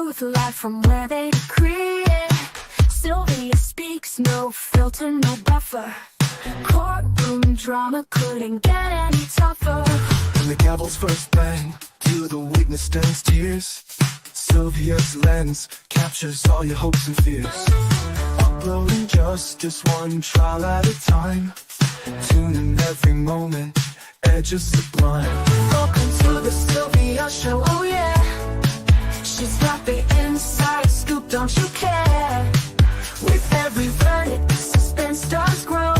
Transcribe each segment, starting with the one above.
truth live from where they decree it. Sylvia speaks, no filter, no buffer. Courtroom drama couldn't get any tougher. When the gavel's first bang, to the witness stands tears. Sylvia's lens captures all your hopes and fears. Uploading justice one trial at a time. Tuning every moment, edges sublime. Welcome to the Sylvia Show, oh yeah. She's got the inside scoop, don't you care? With every verdict, the suspense does grow.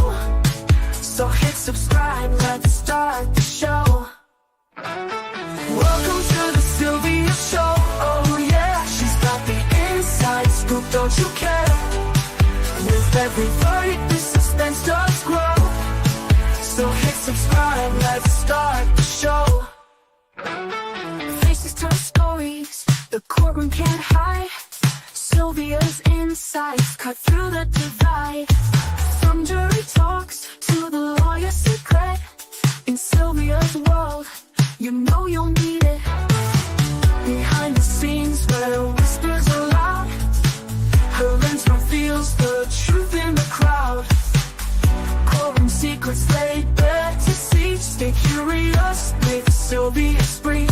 So hit subscribe, let's start the show. Welcome to the Sylvia Show, oh yeah. She's got the inside scoop, don't you care? With every verdict, the suspense does grow. So hit subscribe, let's start the show. Faces tell stories, the courtroom can't hide. Sylvia's insights cut through the divide. From jury talks to the lawyer's secret. In Sylvia's world, you know you'll need it. Behind the scenes where whispers are loud, her lens reveals the truth in the crowd. Courtroom secrets laid bare to see. Stay curious with Sylvia Spree.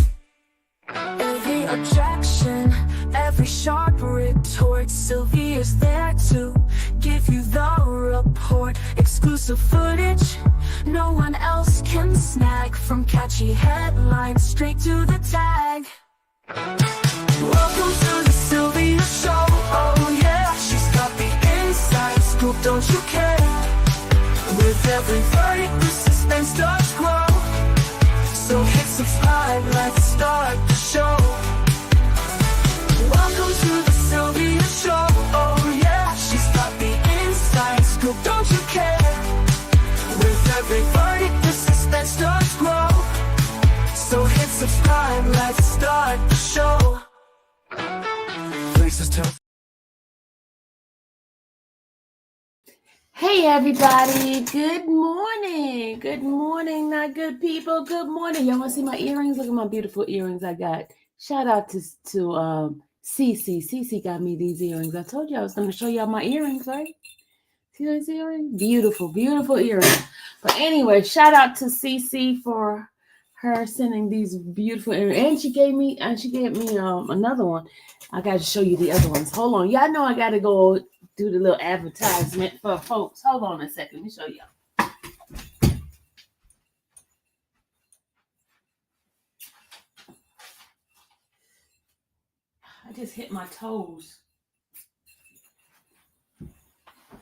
Every objection, every sharp retort, Sylvia's there to give you the report. Exclusive footage no one else can snag. From catchy headlines straight to the tag. Welcome to the Sylvia Show, oh yeah. She's got the inside scoop, don't you care? With every verdict, the suspense does grow. So hit subscribe, let's start the show. Welcome to the Sylvia Show, oh yeah. She's got the inside scoop, don't you care? With every verdict, the suspense does grow. So hit subscribe, let's start the show. Faces tell. Hey everybody, good morning. Good morning, my good people. Good morning. Y'all want to see my earrings? Look at my beautiful earrings I got. Shout out to Cece. Cece got me these earrings. I told you I was going to show y'all my earrings, right? See those earrings? Beautiful, beautiful earrings. But anyway, shout out to Cece for her sending these beautiful earrings. And she gave me another one. I got to show you the other ones. Hold on. Y'all know I got to go do the little advertisement for folks. Hold on a second. Let me show y'all. I just hit my toes.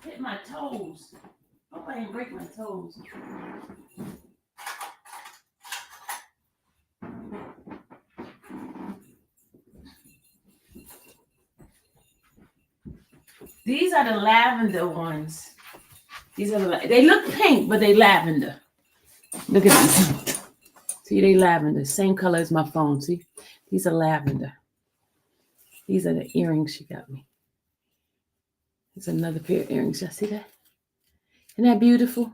Hit my toes. Hope I didn't break my toes. These are the lavender ones. They look pink, but they lavender. Look at these. See, they lavender. Same color as my phone. See, these are lavender. These are the earrings she got me. There's another pair of earrings. Y'all see that? Isn't that beautiful?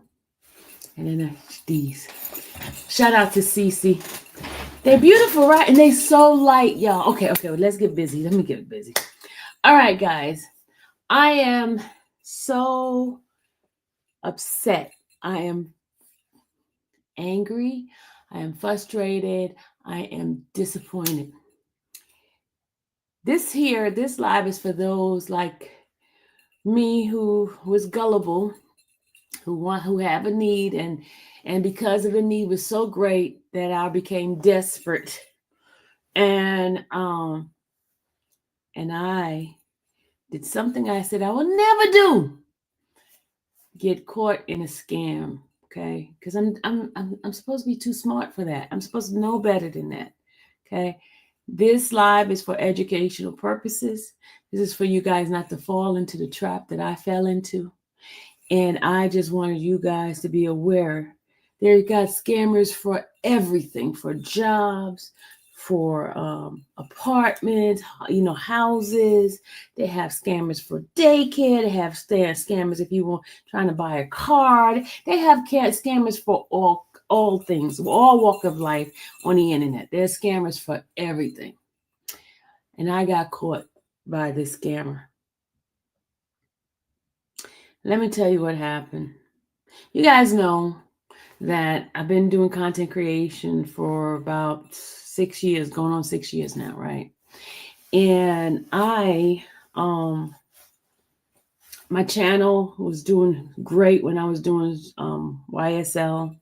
And then these. Shout out to Cece. They're beautiful, right? And they so light, y'all. Okay, well, let's get busy. Let me get busy. All right, guys. I am so upset. I am angry. I am frustrated. I am disappointed. This live is for those like me who was gullible, who have a need, and because of the need was so great that I became desperate. And I did something I said I will never do. Get caught in a scam, okay? Because I'm supposed to be too smart for that. I'm supposed to know better than that, okay? This live is for educational purposes. This is for you guys not to fall into the trap that I fell into. And I just wanted you guys to be aware. They got scammers for everything, for jobs, for apartments, houses. They have scammers for daycare. They have scammers if you want trying to buy a card. They have scammers for all things, all walk of life on the internet. There's scammers for everything. and I got caught by this scammer. Let me tell you what happened. You guys know that I've been doing content creation for about 6 years, going on 6 years now, right? And my channel was doing great when I was doing YSL.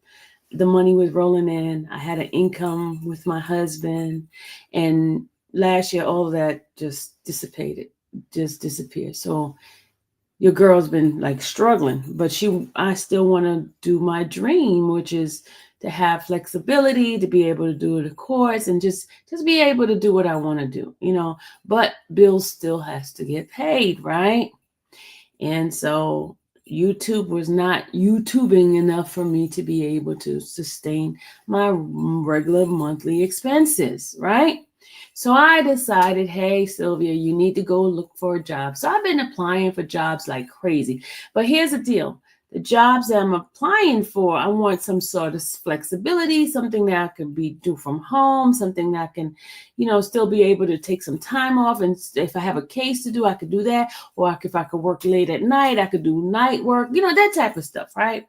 The money was rolling in. I had an income with my husband, and last year all of that just dissipated, just disappeared. So your girl's been like struggling, but I still want to do my dream, which is to have flexibility, to be able to do the course, and just be able to do what I want to do, but bills still has to get paid, right? And so YouTube was not YouTubing enough for me to be able to sustain my regular monthly expenses, right? So I decided, hey, Sylvia, you need to go look for a job. So I've been applying for jobs like crazy. But here's the deal. The jobs that I'm applying for, I want some sort of flexibility, something that I could do from home, something that I can, still be able to take some time off. And if I have a case to do, I could do that. Or if I could work late at night, I could do night work, that type of stuff, right?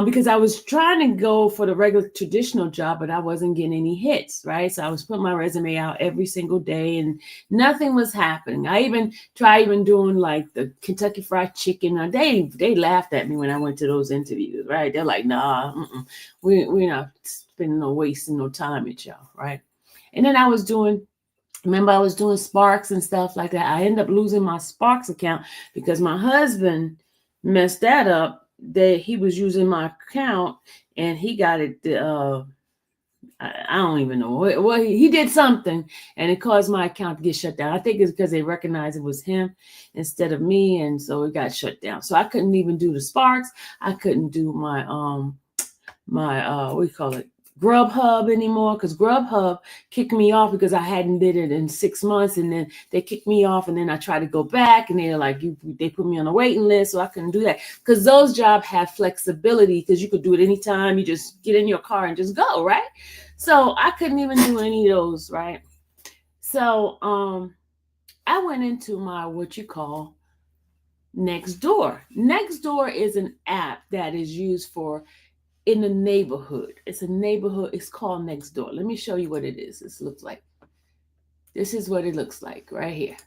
Because I was trying to go for the regular traditional job, but I wasn't getting any hits, right? So I was putting my resume out every single day and nothing was happening. I even tried doing like the Kentucky Fried Chicken. They laughed at me when I went to those interviews, right? They're like, nah, we're not spending no wasting no time with y'all, right? And then I was doing Sparks and stuff like that. I ended up losing my Sparks account because my husband messed that up. He was using my account and he got it. I don't even know what he did something and it caused my account to get shut down. I think it's because they recognized it was him instead of me, and so it got shut down. So I couldn't even do the Sparks. I couldn't do my what do you call it? Grubhub anymore, because Grubhub kicked me off because I hadn't did it in 6 months, and then they kicked me off, and then I tried to go back, and they're like, they put me on a waiting list, so I couldn't do that because those jobs have flexibility because you could do it anytime. You just get in your car and just go, right? So I couldn't even do any of those, right? So I went into my what you call Nextdoor. Nextdoor is an app that is used for in the neighborhood. It's a neighborhood. It's called Nextdoor. Let me show you what it is. This looks like. This is what it looks like right here.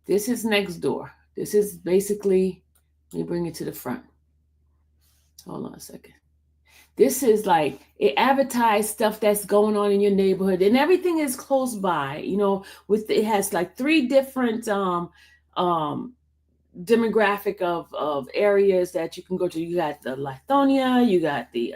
This is Nextdoor. This is basically, let me bring it to the front. Hold on a second. This is like, it advertises stuff that's going on in your neighborhood, and everything is close by, it has like 3 different demographic of areas that you can go to. You got the Lithonia, you got the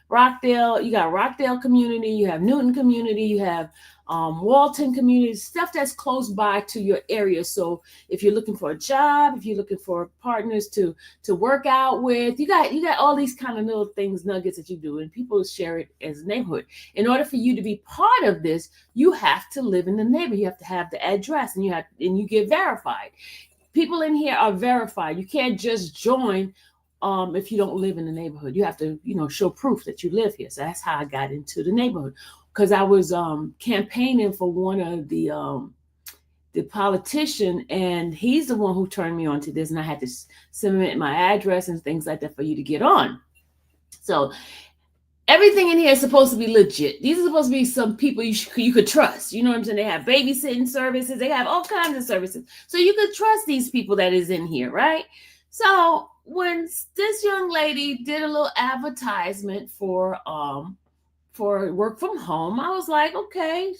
Rockdale, you got Rockdale community, you have Newton community, you have Walton community, stuff that's close by to your area. So if you're looking for a job, if you're looking for partners to work out with, you got all these kind of little things, nuggets that you do, and people share it as a neighborhood. In order for you to be part of this, you have to live in the neighborhood. You have to have the address, and you get verified. People in here are verified. You can't just join if you don't live in the neighborhood. You have to, show proof that you live here. So that's how I got into the neighborhood, because I was campaigning for one of the politician, and he's the one who turned me on to this, and I had to submit my address and things like that for you to get on. So everything in here is supposed to be legit. These are supposed to be some people you could trust. You know what I'm saying? They have babysitting services. They have all kinds of services. So you could trust these people that is in here, right? So when this young lady did a little advertisement for work from home, I was like, okay,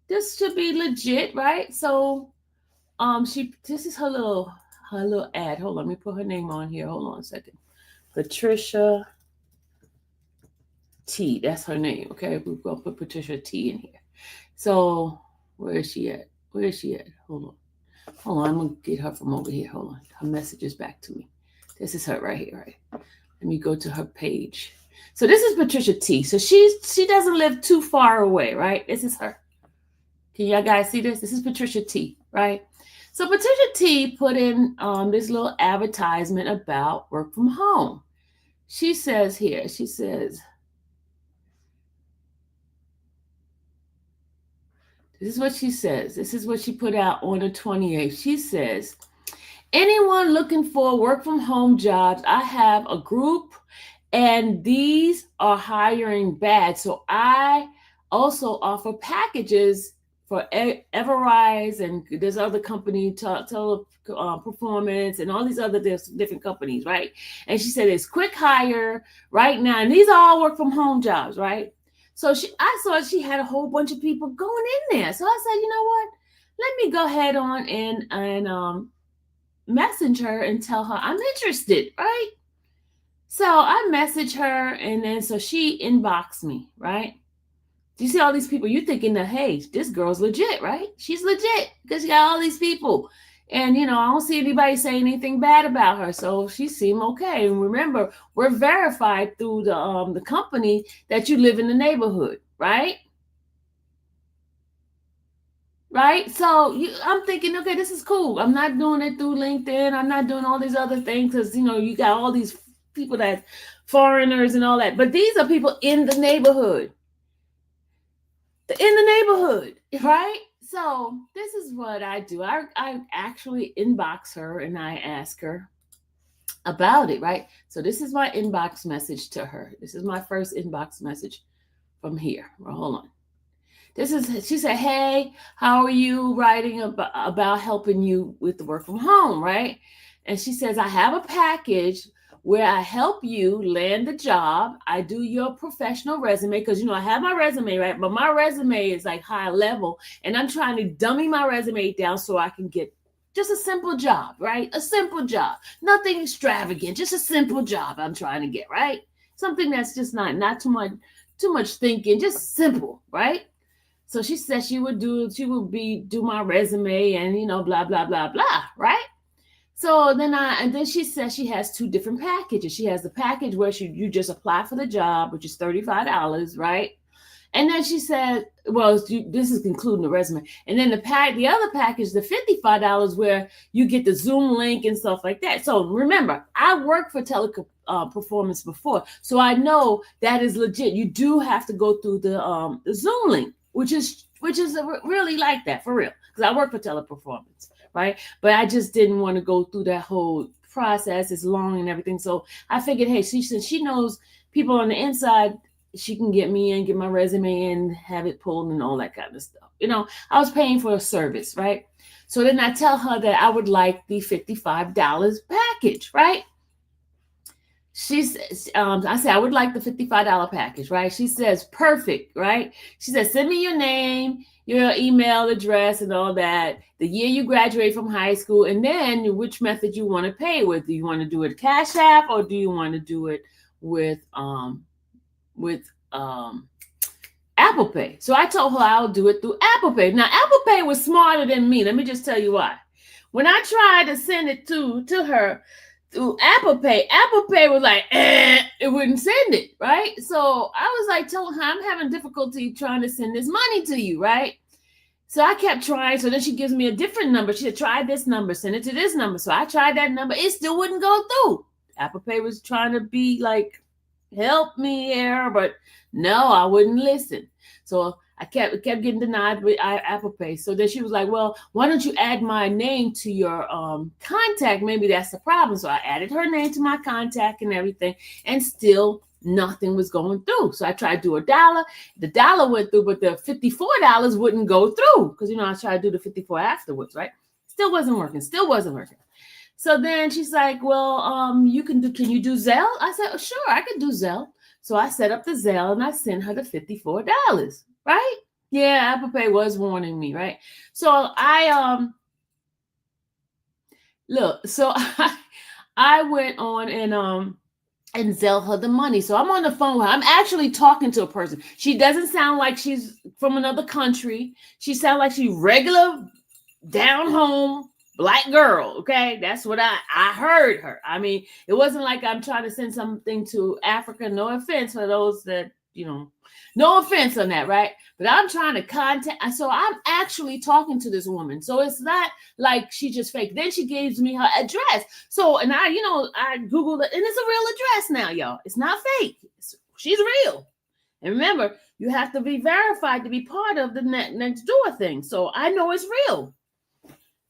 this should be legit, right? So this is her little ad. Hold on, let me put her name on here. Hold on a second. Patricia T, that's her name. Okay, we're gonna put Patricia T in here. So where is she at? Hold on, I'm gonna get her from over here. Hold on, her message is back to me. This is her right here, right? Let me go to her page. So this is Patricia T. So she doesn't live too far away, right? This is her. Can y'all guys see this? This is Patricia T, right? So Patricia T put in this little advertisement about work from home. She says here, This is what she says. This is what she put out on the 28th. She says, anyone looking for work from home jobs, I have a group and these are hiring bad. So I also offer packages for Everrise, and there's other company, Performance, and all these other different companies, right? And she said it's quick hire right now, and these are all work from home jobs, right? So I saw she had a whole bunch of people going in there. So I said, you know what? Let me go ahead on and message her and tell her I'm interested, right? So I messaged her, and then so she inboxed me, right? Do you see all these people? You're thinking that, hey, this girl's legit, right? She's legit because she got all these people. And, I don't see anybody saying anything bad about her. So she seemed okay. And remember, we're verified through the company that you live in the neighborhood, right? Right? So I'm thinking, okay, this is cool. I'm not doing it through LinkedIn. I'm not doing all these other things because, you got all these people that foreigners and all that. But these are people in the neighborhood. Right? So this is what I do. I actually inbox her and I ask her about it, right? So this is my inbox message to her. This is my first inbox message from here. Well, hold on. She said, hey, how are you? Writing about helping you with the work from home, right? And she says, I have a package where I help you land the job. I do your professional resume because, I have my resume, right? But my resume is like high level, and I'm trying to dummy my resume down so I can get just a simple job, right? A simple job, nothing extravagant, just a simple job I'm trying to get, right? Something that's just not too much thinking, just simple, right? So she said she would do my resume and, blah, blah, blah, blah, right? So then she says she has two different packages. She has the package where you just apply for the job, which is $35, right? And then she said, well, this is including the resume. And then the other package, the $55, where you get the Zoom link and stuff like that. So remember, I worked for Performance before, so I know that is legit. You do have to go through the Zoom link, which is really like that for real, because I work for Teleperformance. Right. But I just didn't want to go through that whole process. It's long and everything. So I figured, hey, since she knows people on the inside, she can get me in, get my resume in, have it pulled and all that kind of stuff. I was paying for a service. Right. So then I tell her that I would like the $55 package. Right. She says, I said, I would like the $55 package. Right. She says, perfect. Right. She says, send me your name, your email address and all that, the year you graduate from high school, and then which method you want to pay with. Do you want to do it Cash App, or do you want to do it with Apple Pay? So I told her I'll do it through Apple Pay. Now, Apple Pay was smarter than me. Let me just tell you why. When I tried to send it to her through Apple Pay was like, it wouldn't send it, right? So I was like telling her, I'm having difficulty trying to send this money to you, right? So I kept trying. So then she gives me a different number. She said, try this number, send it to this number. So I tried that number. It still wouldn't go through. Apple Pay was trying to be like, help me here, but no, I wouldn't listen. So I kept getting denied with Apple Pay. So then she was like, well, why don't you add my name to your contact? Maybe that's the problem. So I added her name to my contact and everything, and still nothing was going through. So I tried to do $1. The dollar went through, but the $54 wouldn't go through because, I tried to do the 54 afterwards, right? Still wasn't working. So then she's like, well, can you do Zelle? I said, oh, sure, I could do Zelle. So I set up the Zelle and I sent her the $54, right? Yeah, Apple Pay was warning me, right? So I went on and Zelle her the money. So I'm on the phone with her. I'm actually talking to a person. She doesn't sound like she's from another country. She sounds like she's regular, down home Black girl. Okay, that's what I heard her. I mean, it wasn't like I'm trying to send something to Africa. No offense for those that, no offense on that, right? But I'm trying to contact. So I'm actually talking to this woman. So it's not like she just fake. Then she gives me her address. So, and I Googled it, and it's a real address now, y'all. It's not fake. She's real. And remember, You have to be verified to be part of the next door thing. So I know it's real.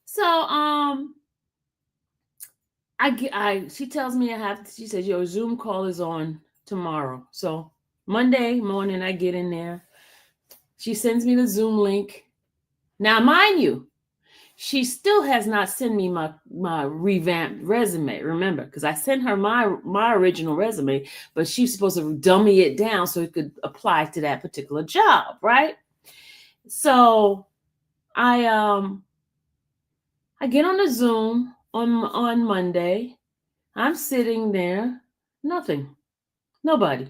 So she tells me she says your Zoom call is on tomorrow. So Monday morning I get in there. She sends me the Zoom link. Now, mind you, she still has not sent me my revamped resume, remember, because I sent her my original resume, but she's supposed to dummy it down so it could apply to that particular job, right? So I get on the Zoom on Monday. I'm sitting there, nothing, nobody.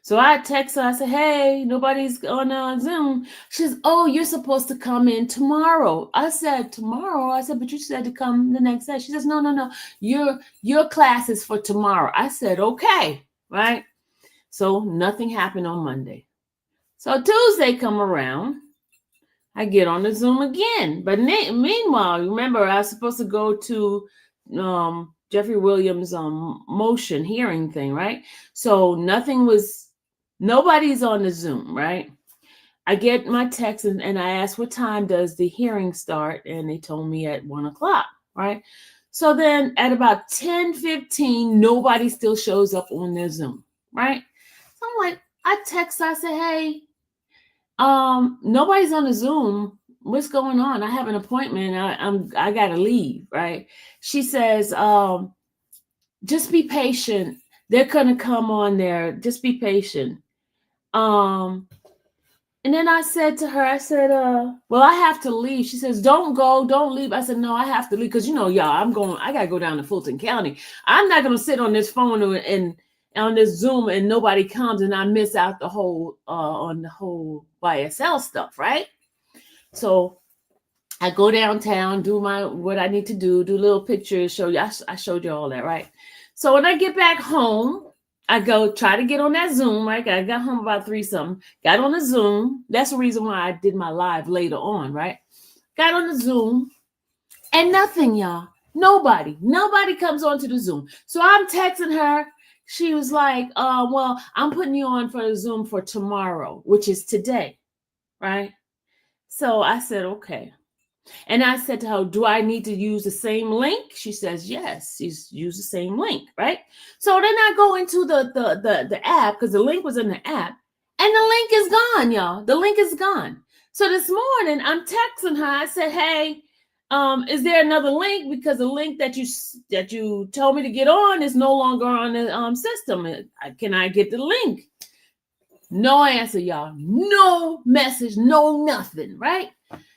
So I text her, I said, hey, nobody's on Zoom. She says, oh, you're supposed to come in tomorrow. I said, tomorrow? I said, but you said to come the next day. She says, no. Your class is for tomorrow. I said, okay, right? So nothing happened on Monday. So Tuesday come around, I get on the Zoom again. But meanwhile, remember, I was supposed to go to Jeffrey Williams' motion hearing thing, right? So nobody's on the Zoom, right? I get my text and I asked what time does the hearing start, and they told me at 1:00, right? So then at about 10:15, nobody still shows up on their Zoom, right? So I'm like, I text, I say, hey, nobody's on the Zoom. What's going on? I have an appointment. I gotta leave, right? She says, just be patient. They're gonna come on there. Just be patient. And then I said to her, I said, well, I have to leave. She says, don't go, don't leave. I said, no, I have to leave. Because y'all, I gotta go down to Fulton County. I'm not gonna sit on this phone and on this Zoom and nobody comes and I miss out the whole on the whole YSL stuff, right? So I go downtown, do what I need to do little pictures, show you. I showed you all that, right? So when I get back home, I go try to get on that Zoom, right? I got home about 3-something, got on the Zoom. That's the reason why I did my live later on, right? Got on the Zoom and nothing, y'all. Nobody comes onto the Zoom. So I'm texting her. She was like, well, I'm putting you on for the Zoom for tomorrow, which is today, right? So I said, okay. And I said to her, do I need to use the same link? She says, yes, use the same link, right? So then I go into the app because the link was in the app and the link is gone, y'all. The link is gone. So this morning I'm texting her. I said, hey, is there another link? Because the link that you told me to get on is no longer on the system. Can I get the link? No answer, y'all. No message, no nothing, right?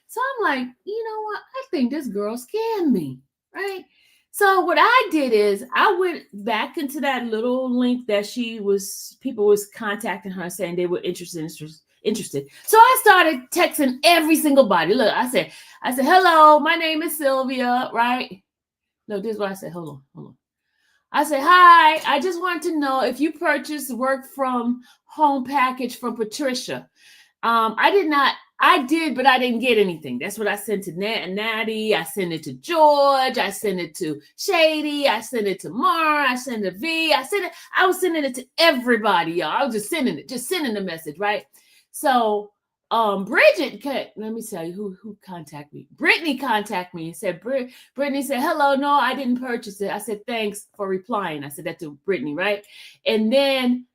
So I'm like, you know what? I think this girl scammed me, right? So what I did is I went back into that little link that people was contacting her saying they were interested. So I started texting every single body. Look, I said, hello, my name is Sylvia, right? No, this is what I said. Hold on. I said, hi, I just want to know if you purchased work from home package from Patricia. I did, but I didn't get anything. That's what I sent to Natty. I sent it to George. I sent it to Shady. I sent it to Mar. I sent it to V. I was sending it to everybody, y'all. I was just sending the message, right? So Bridget, let me tell you who contacted me. Brittany contacted me and said, Brittany said, hello, no, I didn't purchase it. I said, thanks for replying. I said that to Brittany, right? And then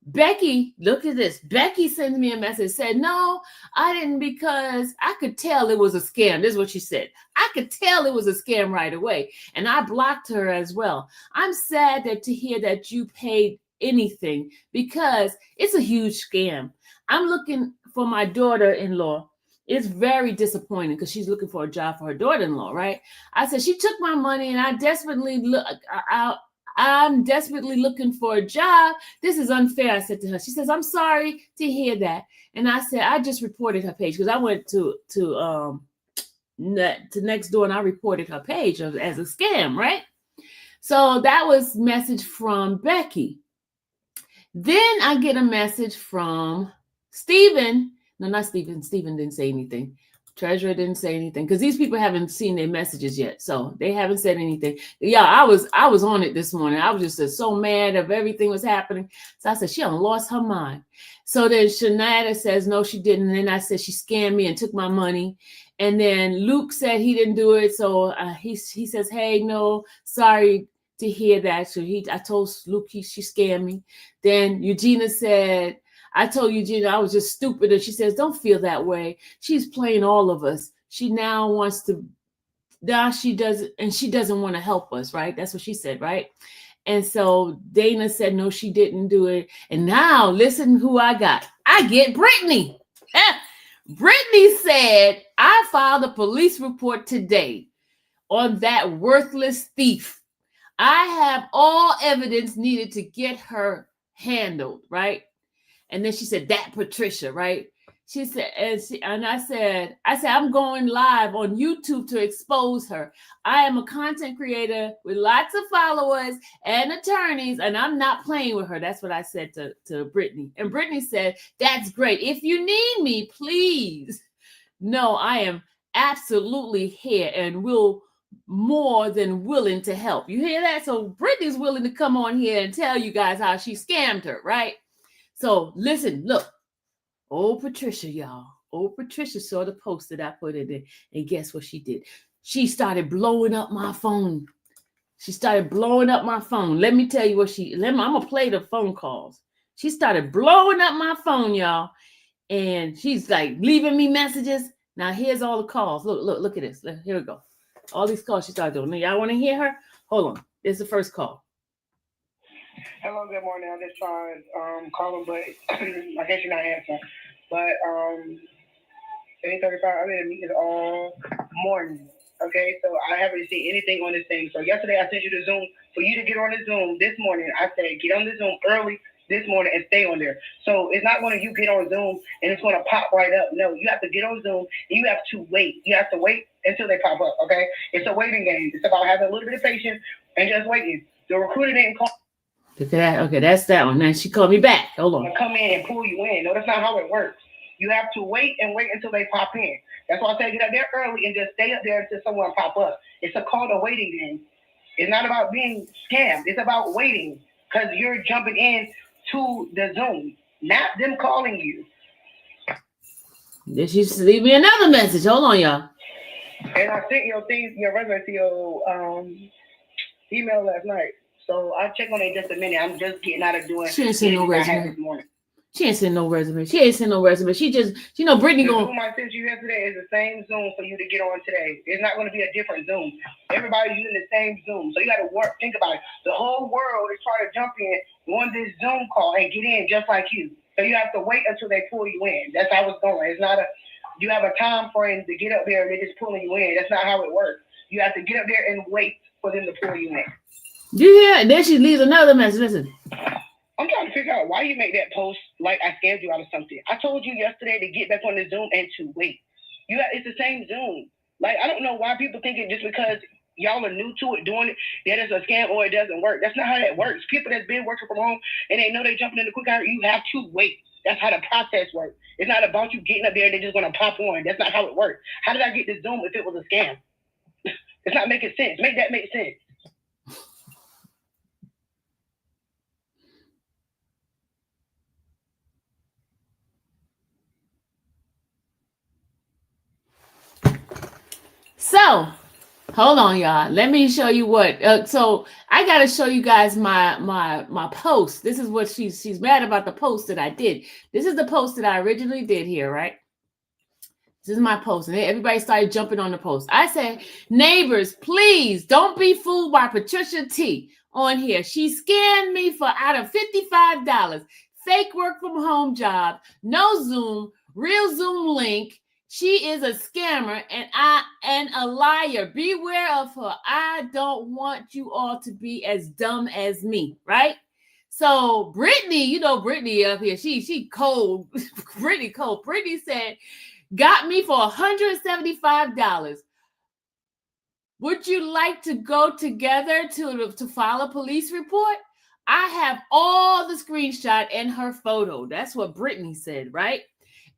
Becky, look at this. Becky sends me a message, said, no, I didn't because I could tell it was a scam. This is what she said. I could tell it was a scam right away. And I blocked her as well. I'm sad to hear that you paid anything because it's a huge scam. I'm looking for my daughter-in-law. It's very disappointing because she's looking for a job for her daughter-in-law, right? I said, she took my money and I'm desperately looking for a job. This is unfair, I said to her. She says, I'm sorry to hear that. And I said, I just reported her page because I went to Nextdoor and I reported her page as a scam, right? So that was message from Becky. Then I get a message from Stephen. No, not Stephen. Stephen didn't say anything. Treasurer didn't say anything because these people haven't seen their messages yet, so they haven't said anything. Yeah, I was on it this morning. I was just so mad of everything was happening. So I said she done lost her mind. So then Shanada says no, she didn't. And then I said she scammed me and took my money. And then Luke said he didn't do it. So he says, hey, no, sorry to hear that. So I told Luke she scammed me. Then Eugenia said, I told Eugenia I was just stupid. And she says, don't feel that way. She's playing all of us. She now wants to, now she doesn't, and she doesn't want to help us, right? That's what she said, right? And so Dana said, no, she didn't do it. And now listen who I got. I get Brittany. Brittany said, I filed a police report today on that worthless thief. I have all evidence needed to get her handled, right? And then she said, that Patricia, right? She said, and I said, I'm going live on YouTube to expose her. I am a content creator with lots of followers and attorneys, and I'm not playing with her. That's what I said to Brittany. And Brittany said, that's great. If you need me, please. No, I am absolutely here and will more than willing to help. You hear that? So Brittany's willing to come on here and tell you guys how she scammed her, right? So listen, look, old Patricia, y'all. Old Patricia saw the post that I put in there, and guess what she did? She started blowing up my phone. She started blowing up my phone. Let me tell you what I'm gonna play the phone calls. She started blowing up my phone, y'all, and she's like leaving me messages. Now here's all the calls. Look at this. Here we go. All these calls she started doing. Now, y'all want to hear her? Hold on. This is the first call. Hello, good morning. I'm just trying calling, but I guess you're not answering. But 8:35, I've been in meetings all morning. Okay, so I haven't seen anything on this thing. So yesterday I sent you the Zoom for you to get on the Zoom. This morning I said get on the Zoom early this morning and stay on there. So it's not going to you get on Zoom and it's going to pop right up. No, you have to get on Zoom and you have to wait. You have to wait until they pop up. Okay, it's a waiting game. It's about having a little bit of patience and just waiting. The recruiter didn't call. Look at that. Okay, that's that one. Now she called me back. Hold on. Come in and pull you in. No, that's not how it works. You have to wait until they pop in. That's why I say get up there early and just stay up there until someone pop up. It's called a waiting game. It's not about being scammed. It's about waiting because you're jumping in to the Zoom, not them calling you. Did she leave me another message? Hold on, y'all. And I sent your resume to your email last night. So I'll check on it in just a minute. I'm just getting out of doing. She ain't seen no resume. She ain't seen no resume. She ain't seen no resume. She just, Brittany the going. Zoom I sent you yesterday is the same Zoom for you to get on today. It's not going to be a different Zoom. Everybody's using the same Zoom. So you got to think about it. The whole world is trying to jump in on this Zoom call and get in just like you. So you have to wait until they pull you in. That's how it's going. It's not you have a time frame to get up there and they're just pulling you in. That's not how it works. You have to get up there and wait for them to pull you in. You hear? And then she leaves another message. Listen. I'm trying to figure out why you make that post like I scared you out of something. I told you yesterday to get back on the Zoom and to wait. It's the same Zoom. Like, I don't know why people think it just because y'all are new to it, doing it, that is a scam or it doesn't work. That's not how that works. People that's been working from home and they know they jumping in the quick hour, you have to wait. That's how the process works. It's not about you getting up there and they're just going to pop on. That's not how it works. How did I get this Zoom if it was a scam? It's not making sense. Make that make sense. So, hold on, y'all. Let me show you what. So I got to show you guys my post. This is what she's mad about the post that I did. This is the post that I originally did here, right? This is my post, and everybody started jumping on the post. I said, neighbors, please don't be fooled by Patricia T on here. She scammed me for out of $55. Fake work from home job, no Zoom, real Zoom link. She is a scammer and a liar. Beware of her. I don't want you all to be as dumb as me, right? So Brittany, Brittany up here, she cold. Brittany cold. Brittany said, got me for $175. Would you like to go together to file a police report? I have all the screenshot and her photo. That's what Brittany said, right?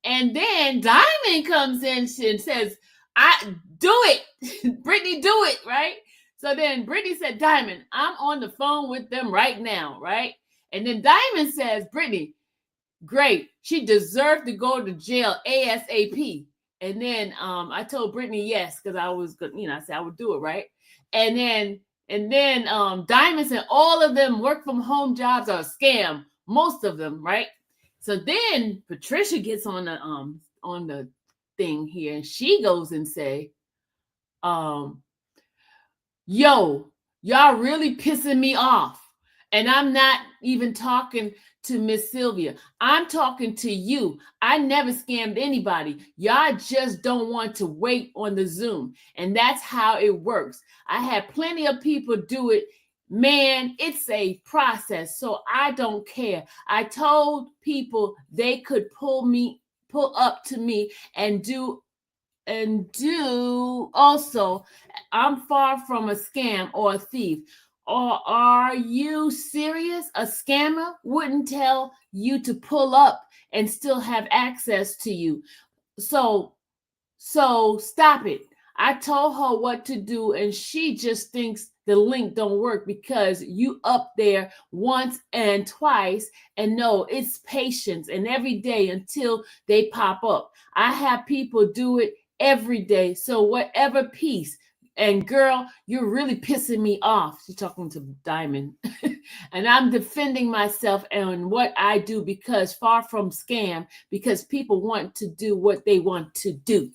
And then Diamond comes in and says, I do it. Brittany, do it, right? So then Brittany said, Diamond, I'm on the phone with them right now, right? And then Diamond says, Brittany, great. She deserved to go to jail ASAP. And then I told Brittany yes, because I was good, I said I would do it, right? And then Diamond said all of them work from home jobs are a scam, most of them, right? So then Patricia gets on the thing here, and she goes and say, yo, y'all really pissing me off. And I'm not even talking to Miss Sylvia. I'm talking to you. I never scammed anybody. Y'all just don't want to wait on the Zoom. And that's how it works. I had plenty of people do it. Man, it's a process. So I don't care. I told people they could pull up to me and do also. I'm far from a scam or a thief. Or are you serious? A scammer wouldn't tell you to pull up and still have access to you. So stop it. I told her what to do, and she just thinks the link don't work because you up there once and twice. And no, it's patience and every day until they pop up. I have people do it every day. So whatever piece. And girl, you're really pissing me off. She's talking to Diamond. And I'm defending myself and what I do because far from scam, because people want to do what they want to do,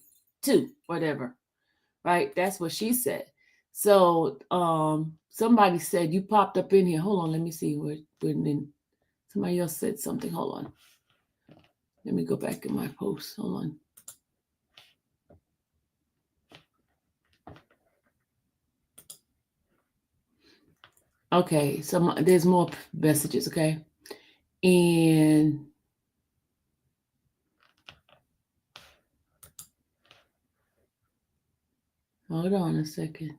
whatever. Right? That's what she said. So somebody said, you popped up in here. Hold on, let me see. Somebody else said something. Hold on. Let me go back in my post. Hold on. Okay, so there's more messages, okay? And hold on a second.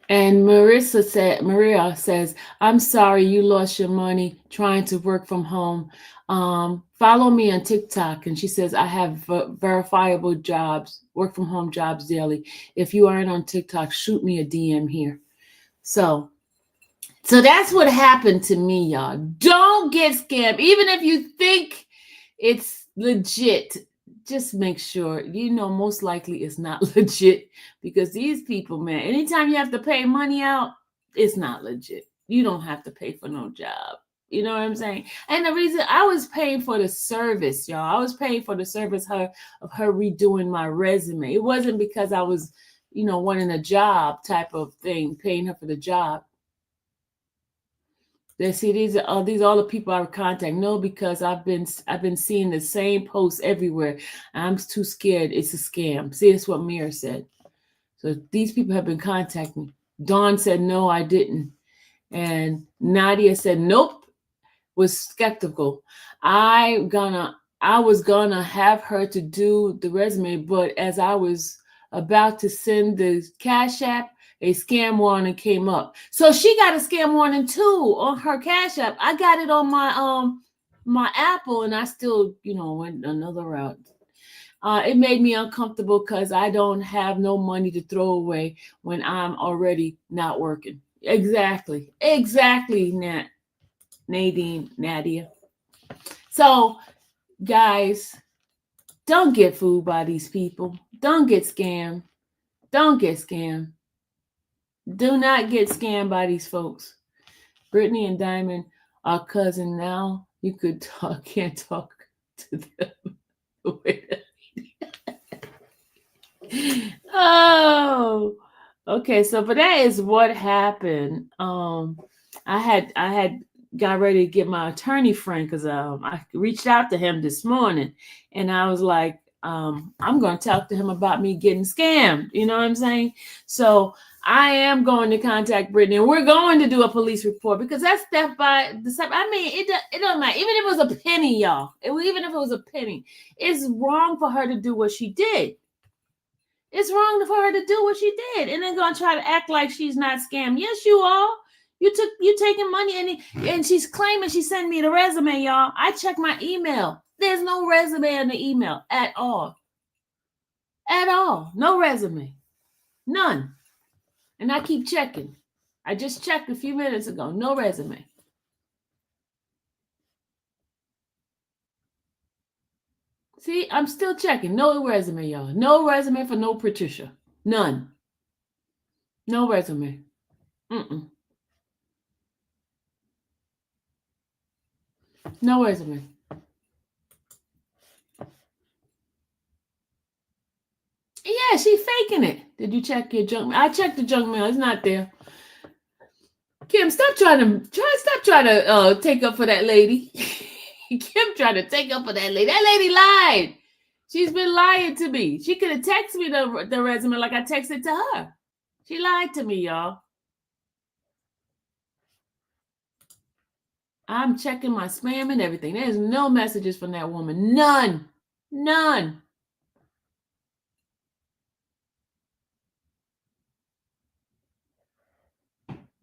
And Maria says, I'm sorry you lost your money trying to work from home. Follow me on TikTok. And she says, I have verifiable jobs, work from home jobs daily. If you aren't on TikTok, shoot me a DM here. So that's what happened to me, y'all. Don't get scammed. Even if you think it's legit, just make sure, most likely it's not legit, because these people, man, anytime you have to pay money out, it's not legit. You don't have to pay for no job. You know what I'm saying? And the reason I was paying for the service, y'all, I was paying for the service of her redoing my resume. It wasn't because I was, wanting a job type of thing, paying her for the job. These are all the people I would contact. No, because I've been seeing the same posts everywhere. I'm too scared. It's a scam. See, that's what Mira said. So these people have been contacting me. Dawn said, no, I didn't. And Nadia said, nope, was skeptical. I was gonna have her to do the resume, but as I was about to send the Cash App, a scam warning came up. So she got a scam warning too on her Cash App. I got it on my Apple, and I still, went another route. It made me uncomfortable because I don't have no money to throw away when I'm already not working. Exactly, Nadia. So, guys, don't get fooled by these people. Don't get scammed. Do not get scammed by these folks. Brittany and Diamond are cousin now. You can't talk to them. Oh, okay. So, but that is what happened. I had got ready to get my attorney friend because I reached out to him this morning, and I was like, I'm going to talk to him about me getting scammed. You know what I'm saying? So I am going to contact Brittany, and we're going to do a police report because that's theft by deception. I mean, it doesn't matter. Even if it was a penny, y'all. Even if it was a penny, it's wrong for her to do what she did. It's wrong for her to do what she did, and then going to try to act like she's not scammed. Yes, you are. You taking money, and she's claiming she sent me the resume, y'all. I checked my email. There's no resume in the email at all. At all. No resume. None. And I keep checking. I just checked a few minutes ago. No resume. See, I'm still checking. No resume, y'all. No resume for no Patricia. None. No resume. No resume. Yeah, she faking it. Did you check your junk mail? I checked the junk mail. It's not there. Kim, stop trying to take up for that lady. Kim trying to take up for that lady. That lady lied. She's been lying to me. She could have texted me the resume like I texted to her. She lied to me, y'all. I'm checking my spam and everything. There's no messages from that woman. None. None.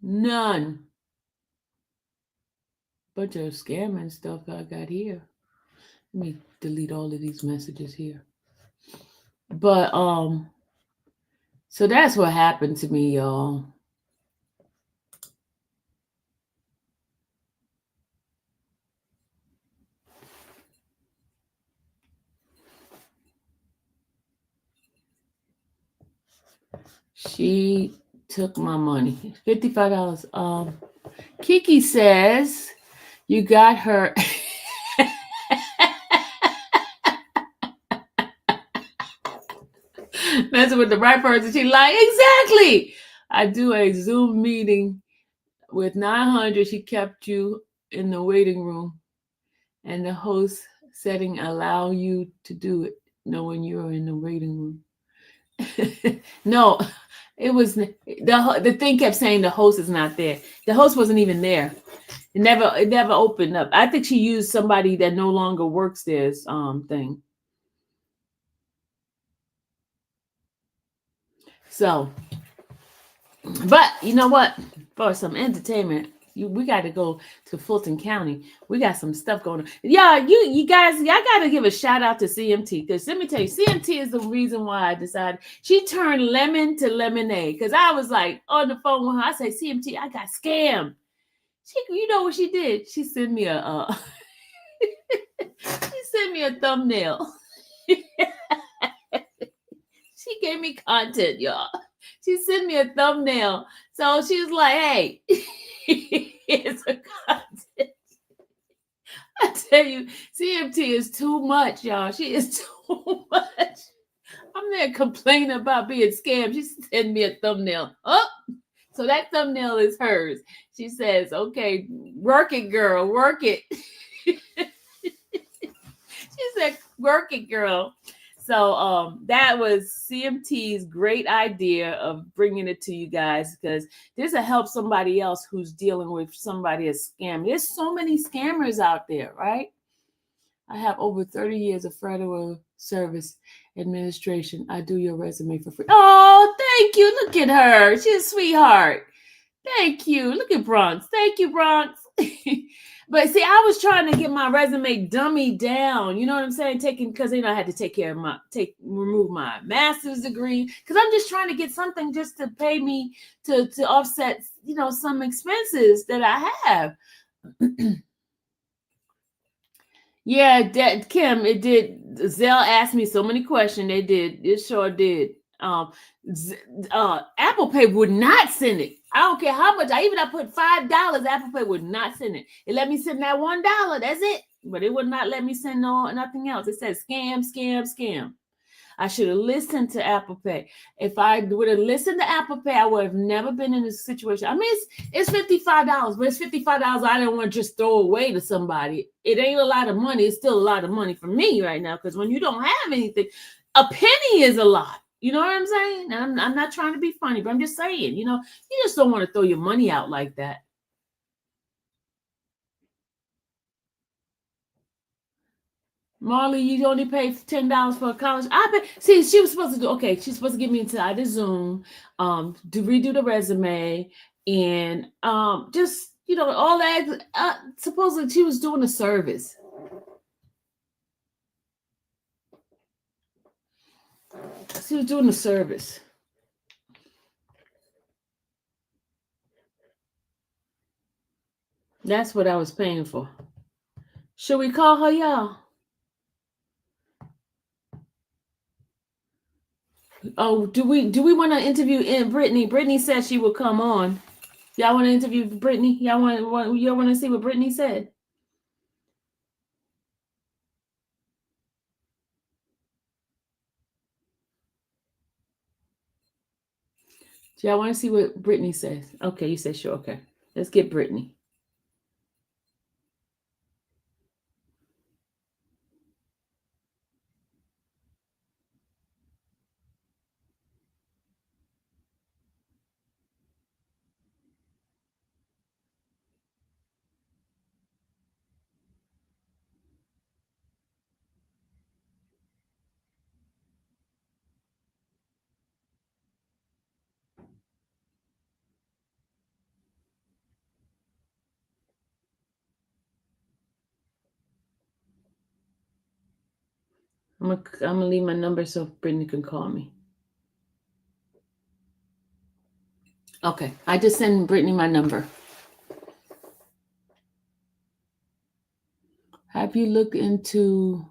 None. Bunch of scamming stuff I got here. Let me delete all of these messages here. But so that's what happened to me, y'all. She took my money. $55. Kiki says you got her. Messing with the right person. She like, exactly. I do a Zoom meeting with 900. She kept you in the waiting room, and the host setting allow you to do it, knowing you're in the waiting room. No, it was the thing kept saying the host is not there. The host wasn't even there. It never opened up. I think she used somebody that no longer works there's thing. So, but you know what? For some entertainment, we got to go to Fulton County. We got some stuff going on. Yeah, you guys, y'all got to give a shout out to CMT, because let me tell you, CMT is the reason why I decided. She turned lemon to lemonade, because I was like on the phone with her. I said, CMT, I got scammed. You know what she did? She sent me a she sent me a thumbnail. She gave me content, y'all. She sent me a thumbnail. So she was like, hey, here's a content. I tell you, CMT is too much, y'all. She is too much. I'm there complaining about being scammed. She sent me a thumbnail. Oh, so that thumbnail is hers. She says, okay, work it, girl, work it. She said, work it, girl. So that was CMT's great idea of bringing it to you guys, because this will help somebody else who's dealing with somebody as scam. There's so many scammers out there, right? I have over 30 years of federal service administration. I do your resume for free. Oh, thank you. Look at her. She's a sweetheart. Thank you. Look at Bronx. Thank you, Bronx. But see, I was trying to get my resume dummy down. You know what I'm saying? Because I had to remove my master's degree, because I'm just trying to get something just to pay me to offset, some expenses that I have. Yeah, Kim, it did. Zelle asked me so many questions. They did. It sure did. Apple Pay would not send it. I don't care how much. I put $5. Apple Pay would not send it. It let me send that $1. That's it. But it would not let me send nothing else. It says scam, scam, scam. I should have listened to Apple Pay. If I would have listened to Apple Pay, I would have never been in this situation. I mean, it's $55, but it's $55 I don't want to just throw away to somebody. It ain't a lot of money. It's still a lot of money for me right now, because when you don't have anything, a penny is a lot. You know what I'm saying? And I'm not trying to be funny, but I'm just saying, you just don't want to throw your money out like that. Marley, you only paid $10 for a college. See, she was supposed to do, she's supposed to get me into either Zoom, to redo the resume, And just all that. Supposedly she was doing a service. She was doing a service. That's what I was paying for. Should we call her, y'all? Oh, do we want to interview Brittany? Brittany said she would come on. Y'all want to interview Brittany? Y'all want to see what Brittany said? Do y'all want to see what Brittany says? Okay, you said sure. Okay, let's get Brittany. I'm gonna leave my number so Brittany can call me. Okay, I just sent Brittany my number. Have you looked into?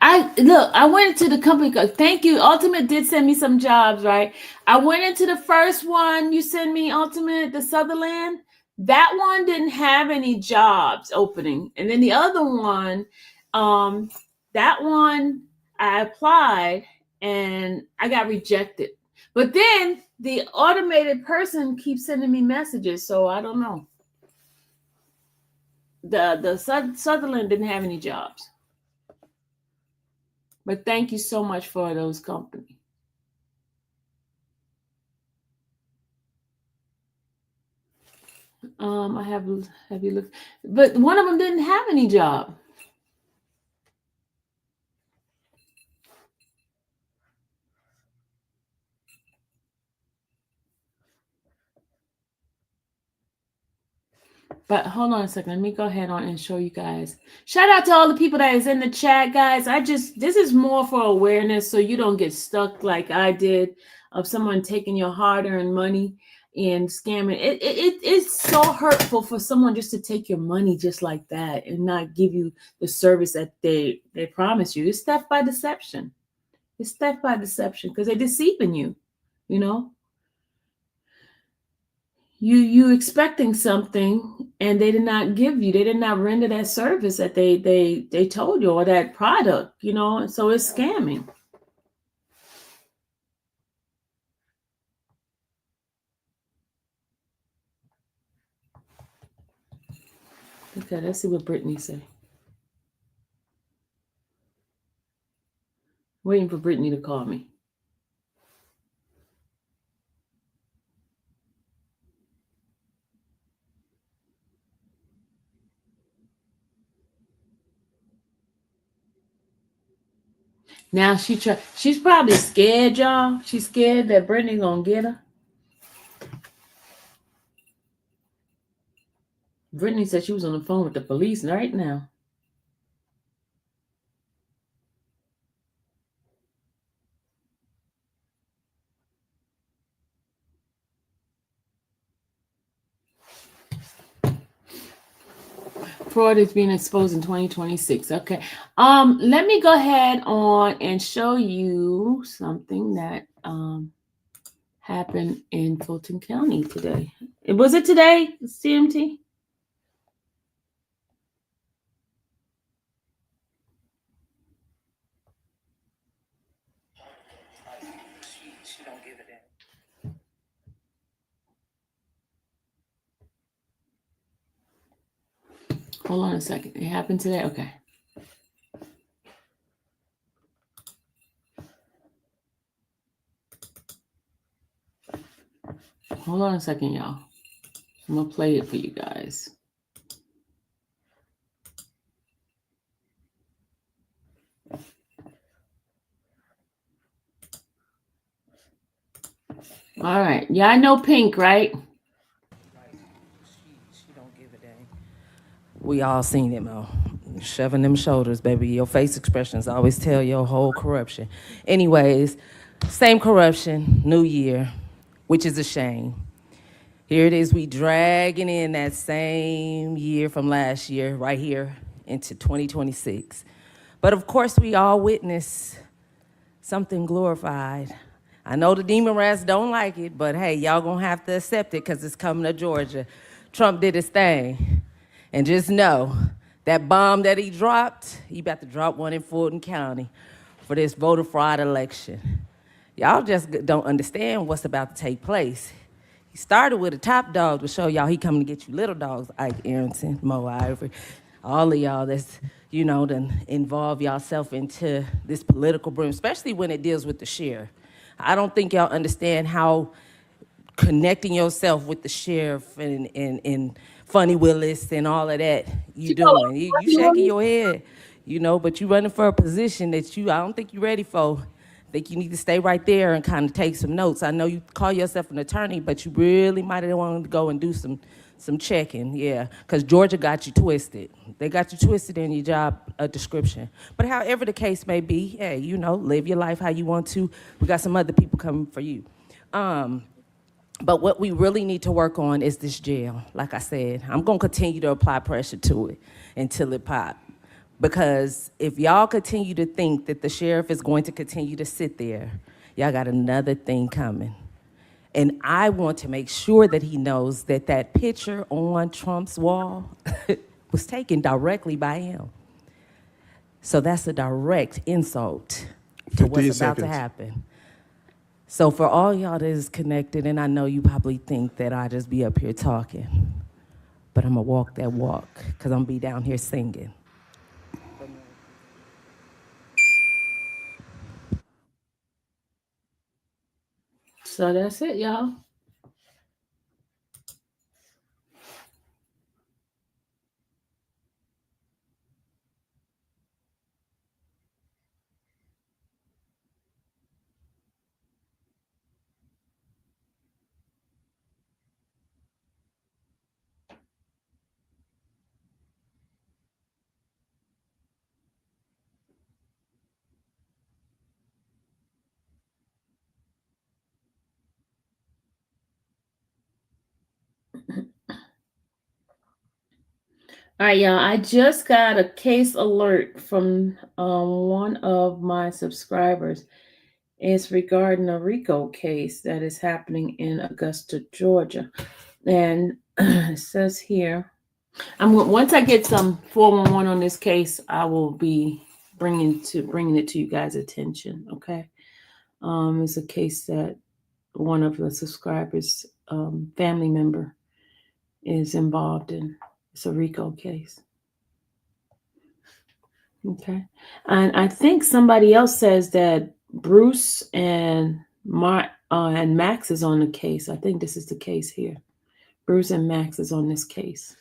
I went into the company. Thank you. Ultimate did send me some jobs, right? I went into the first one you sent me, Ultimate, the Sutherland. That one didn't have any jobs opening, and then the other one, that one I applied and I got rejected. But then the automated person keeps sending me messages, so I don't know. The Sutherland didn't have any jobs. But thank you so much for those companies. I have you looked, but one of them didn't have any job. But hold on a second. Let me go ahead on and show you guys. Shout out to all the people that is in the chat, guys. This is more for awareness so you don't get stuck like I did of someone taking your hard-earned money and scamming. It's so hurtful for someone just to take your money just like that and not give you the service that they promise you. It's theft by deception. It's theft by deception because they're deceiving you, you know. You expecting something and they did not give you, they did not render that service that they told you, or that product, you know, and so it's scamming. Okay, let's see what Brittany said. Waiting for Brittany to call me. Now she's probably scared, y'all. She's scared that Brittany gonna get her. Brittany said she was on the phone with the police right now. Fraud is being exposed in 2026. Okay. Let me go ahead on and show you something that happened in Fulton County today. Was it today, CMT? She don't give it in. Hold on a second. It happened today? Okay. Hold on a second, y'all. I'm going to play it for you guys. All right. Yeah, I know Pink, right? We all seen it, Mo. Shoving them shoulders, baby. Your face expressions always tell your whole corruption. Anyways, same corruption, new year, which is a shame. Here it is, we dragging in that same year from last year, right here into 2026. But of course, we all witness something glorified. I know the demon rats don't like it, but hey, y'all gonna have to accept it because it's coming to Georgia. Trump did his thing. And just know, that bomb that he dropped, he about to drop one in Fulton County for this voter fraud election. Y'all just don't understand what's about to take place. He started with a top dog to show y'all he coming to get you little dogs, Ike Aronson, Mo Ivory, all of y'all that's, done involve yourself into this political brim, especially when it deals with the sheriff. I don't think y'all understand how connecting yourself with the sheriff and Funny Willis and all of that you doing. You shaking your head, but you running for a position that I don't think you're ready for. I think you need to stay right there and kind of take some notes. I know you call yourself an attorney, but you really might have wanted to go and do some checking, yeah, because Georgia got you twisted. They got you twisted in your job description. But however the case may be, hey, live your life how you want to. We got some other people coming for you. But what we really need to work on is this jail. Like I said, I'm going to continue to apply pressure to it until it pops. Because if y'all continue to think that the sheriff is going to continue to sit there, y'all got another thing coming. And I want to make sure that he knows that that picture on Trump's wall was taken directly by him. So that's a direct insult to what's about to happen. So for all y'all that is connected, and I know you probably think that I just be up here talking, but I'm gonna walk that walk, because I'm gonna be down here singing. So that's it, y'all. All right, y'all. I just got a case alert from one of my subscribers. It's regarding a RICO case that is happening in Augusta, Georgia. And it says here, once I get some 411 on this case, I will be bringing it to you guys' attention. Okay. It's a case that one of the subscribers' family member is involved in. It's a RICO case. Okay. And I think somebody else says that Bruce and Max is on the case. I think this is the case here. Bruce and Max is on this case.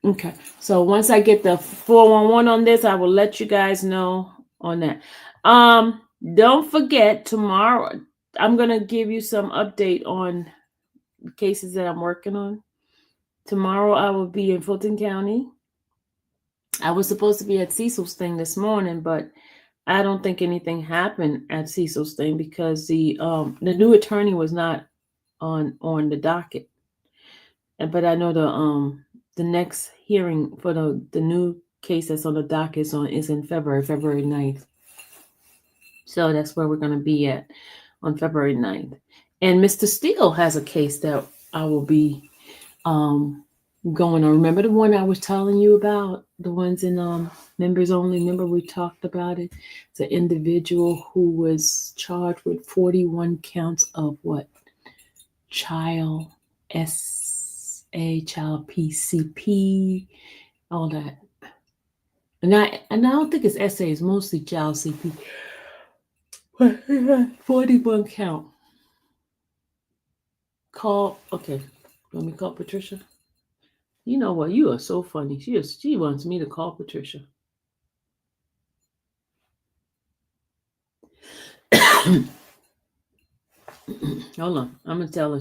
Okay. So once I get the 411 on this, I will let you guys know on that. Don't forget, tomorrow I'm going to give you some update on cases that I'm working on. Tomorrow I will be in Fulton County. I was supposed to be at Cecil's thing this morning, but I don't think anything happened at Cecil's thing because the new attorney was not on the docket. But I know the next hearing for the new case that's on the docket is in February 9th. So that's where we're going to be at on February 9th. And Mr. Steele has a case that I will be going on. Remember the one I was telling you about? The ones in members only. Remember we talked about it? It's an individual who was charged with 41 counts of what? Child SA, child PCP, all that. And I don't think it's SA, it's mostly child CP. 41 count. Okay. Let me call Patricia. You know what? You are so funny. She wants me to call Patricia. Hold on. I'm going to tell her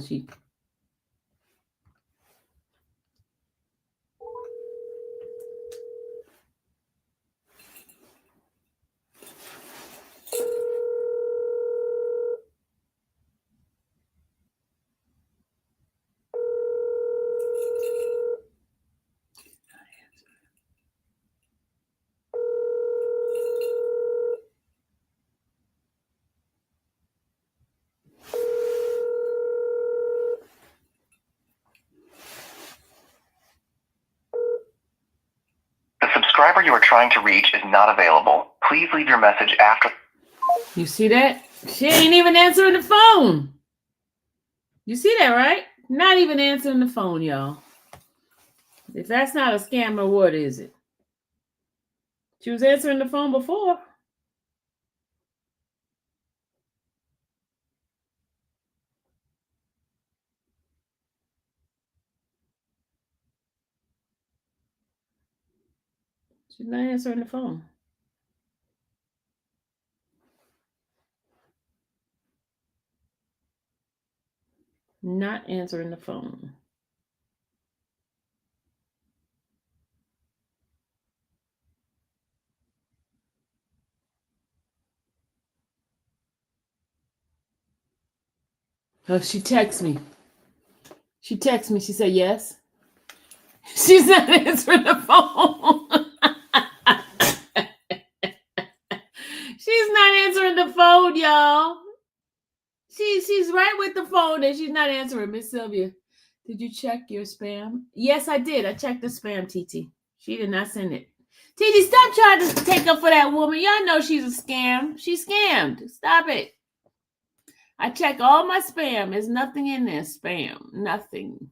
subscriber you are trying to reach is not available. Please leave your message after. You see that? She ain't even answering the phone. You see that, right? Not even answering the phone, y'all. If that's not a scammer, what is it? She was answering the phone before. She's not answering the phone. Not answering the phone. Oh, she texts me. She texts me. She said yes. She's not answering the phone. She's not answering the phone, y'all. She's right with the phone and she's not answering. Miss Sylvia, did you check your spam? Yes, I did. I checked the spam, TT. She did not send it. TT, stop trying to take up for that woman. Y'all know she's a scam. She scammed. Stop it. I check all my spam. There's nothing in there. Spam. Nothing.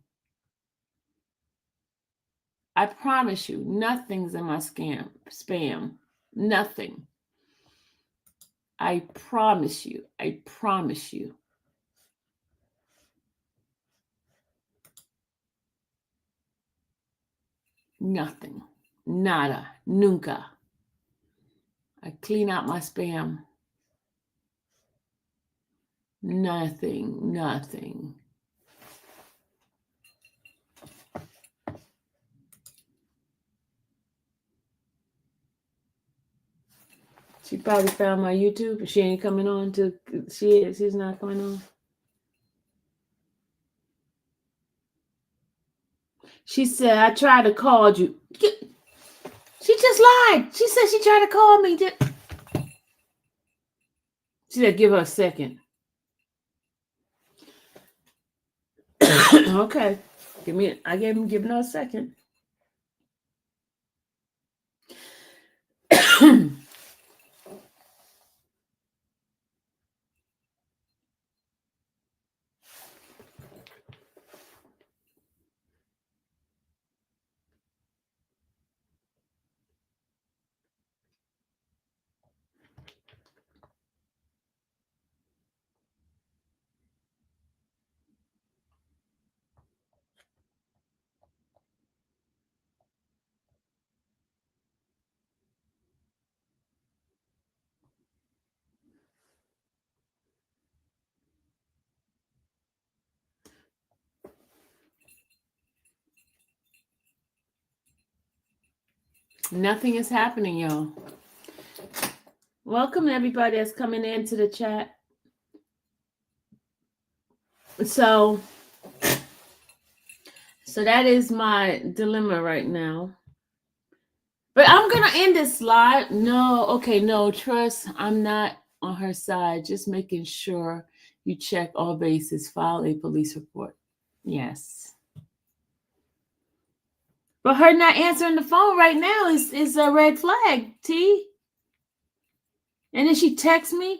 I promise you, nothing's in my spam. Nothing. I promise you. I promise you. Nothing. Nada. Nunca. I clean out my spam. Nothing. Nothing. She probably found my YouTube, but she ain't coming on to. She's not coming on. She said, I tried to call you. She just lied. She said she tried to call me. She said, give her a second. Okay. Giving her a second. Nothing is happening, y'all. Welcome everybody that's coming into the chat. So that is my dilemma right now. But I'm going to end this live. No, trust. I'm not on her side. Just making sure you check all bases. File a police report. Yes. But her not answering the phone right now is a red flag, T. And then she texts me.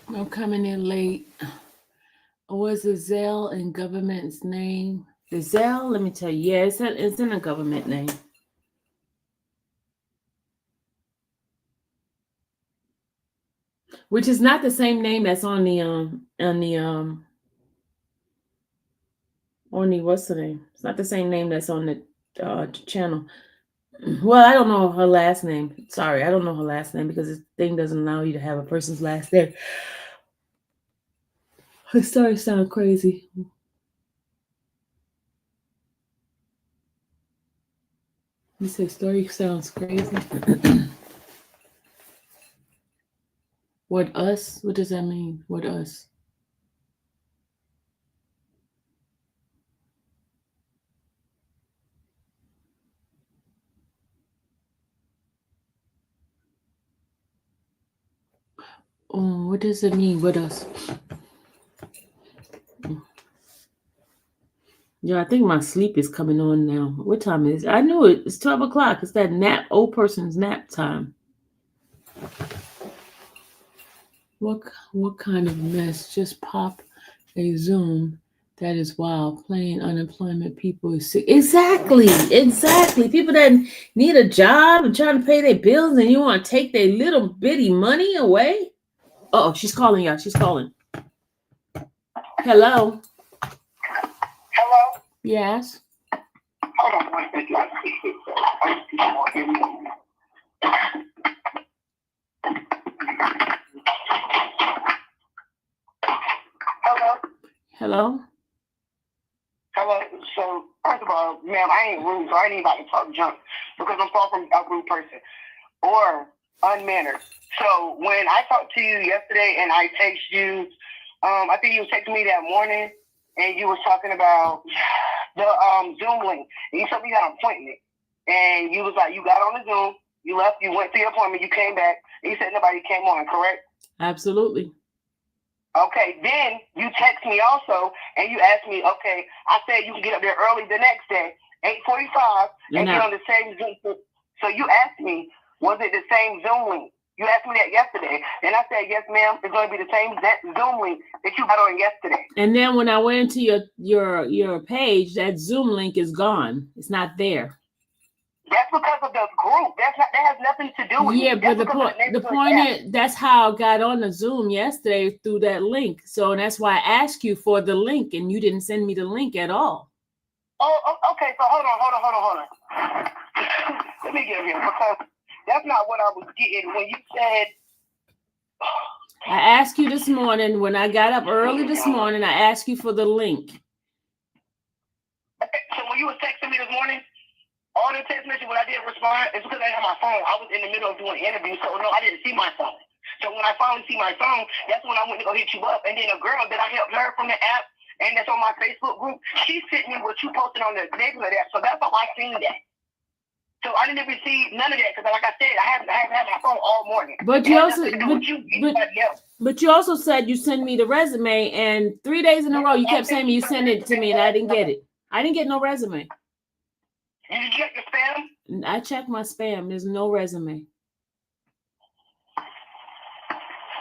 I'm coming in late. Was the Zelle in government's name? The Zelle, let me tell you, yeah, it's in a government name. Which is not the same name that's on the what's the name? It's not the same name that's on the channel. Well, I don't know her last name. Sorry, I don't know her last name because this thing doesn't allow you to have a person's last name. Her story sounds crazy. You said story sounds crazy. What us? What does that mean? What us? Oh, what does it mean? What us? Yeah, I think my sleep is coming on now. What time is it? I knew it. It's 12 o'clock. It's that nap, old person's nap time. What kind of mess? Just pop a Zoom. That is wild. Playing unemployment people is sick. Exactly. People that need a job and trying to pay their bills, and you want to take their little bitty money away? Oh, she's calling y'all. She's calling. Hello. Hello? Yes. Hold on one second. Hello? Hello. Hello. So, first of all, ma'am, I ain't rude, so I ain't even about to talk junk because I'm far from a rude person or unmannered. So, when I talked to you yesterday and I texted you, I think you was texting me that morning and you was talking about the Zoom link. And you told me you had an appointment. And you was like, you got on the Zoom, you left, you went to your appointment, you came back, and you said nobody came on, correct? Absolutely. Okay, then you text me also, and you asked me, okay, I said you can get up there early the next day, 8:45, and get on the same Zoom. So you asked me, was it the same Zoom link? You asked me that yesterday, and I said, yes, ma'am, it's going to be the same Zoom link that you got on yesterday. And then when I went into your page, that Zoom link is gone. It's not there. That's because of the group. That has nothing to do with Yeah, it. but the point is, that's how I got on the Zoom yesterday through that link. So that's why I asked you for the link, and you didn't send me the link at all. Oh, okay. So hold on. Let me get here because that's not what I was getting when you said. I asked you this morning when I got up early this morning. I asked you for the link. Okay, so when you were texting me this morning, all the text message when I didn't respond, it's because I had my phone. I was in the middle of doing an interview, so no, I didn't see my phone. So when I finally see my phone, that's when I went to go hit you up. And then a girl that I helped her from the app, and that's on my Facebook group, she sent me what you posted on the neighborhood app. So that's how I seen that. So I didn't receive none of that because, like I said, I haven't had my phone all morning. But you also said you sent me the resume, and 3 days in a row you kept saying you sent it to me, and I didn't get it. I didn't get no resume. Did you check your spam? I checked my spam. There's no resume.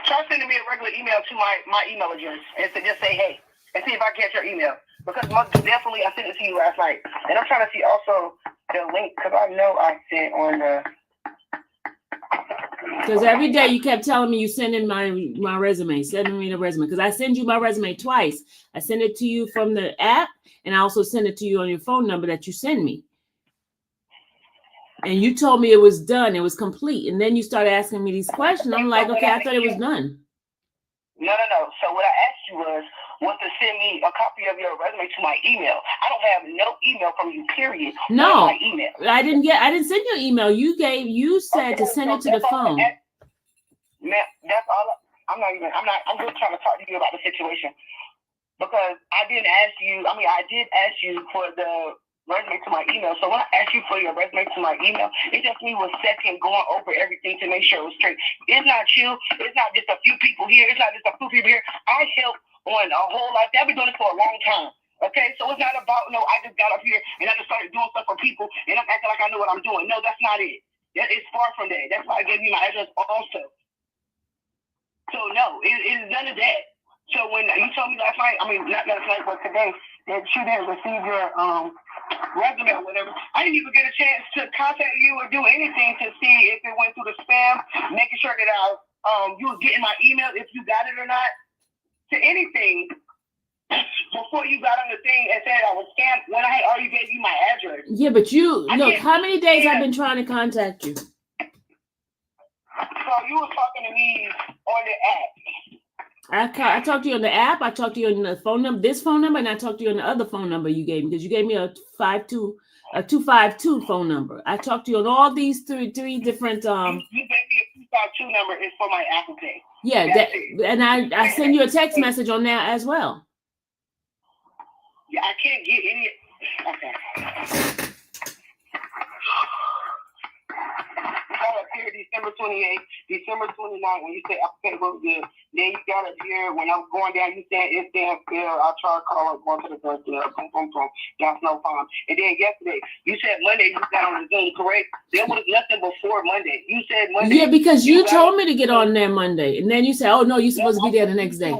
Try sending me a regular email to my email address and to just say hey and see if I get your email. Because most definitely I sent it to you last night. And I'm trying to see also the link because I know I sent on the. Because every day you kept telling me you send in my resume, sending me the resume. Because I send you my resume twice. I send it to you from the app, and I also send it to you on your phone number that you send me. And you told me it was done, it was complete. And then you started asking me these questions. I'm like, okay, I thought it was done. No. So what I asked you was to send me a copy of your resume to my email. I don't have no email from you, period. No, my email. I didn't send you an email. You said to send it to the phone. Man, that's all. I'm just trying to talk to you about the situation. Because I did ask you for the resume to my email. So when I asked you for your resume to my email, it just me was second going over everything to make sure it was straight. It's not you. It's not just a few people here. It's not just a few people here. I help on a whole lot. I've been doing it for a long time. Okay, so it's not about I just got up here and I just started doing stuff for people and I'm acting like I know what I'm doing. No, that's not it. It's far from that. That's why I gave you my address also. So no, it's none of that. So when you told me last night, not last night, but today, that you didn't receive your resume or whatever, I didn't even get a chance to contact you or do anything to see if it went through the spam, making sure that you were getting my email, if you got it or not, to anything before you got on the thing and said I was scammed when I had already gave you my address. Yeah, but look, how many days I've been trying to contact you? So you were talking to me on the app. I talked to you on the app. I talked to you on the phone number, this phone number, and I talked to you on the other phone number you gave me because you gave me a 5 a 252 phone number. I talked to you on all these three different You gave me a 252 number. It's for my Apple Pay. yeah, That's that, it. and I send you a text message on there as well. Yeah, I can't get any. Okay. You got up here December 28th, December 29th when you say Apple Pay was good. Then you got up here when I'm going down, you said it's damn fair. I'll try to call up, going to the first boom, boom, boom. That's no problem. And then yesterday, you said Monday you got on the Zoom, correct? There was nothing before Monday. You said Monday. Yeah, because you got told me to get on there Monday, and then you said, "Oh no, you're supposed to be there the next day."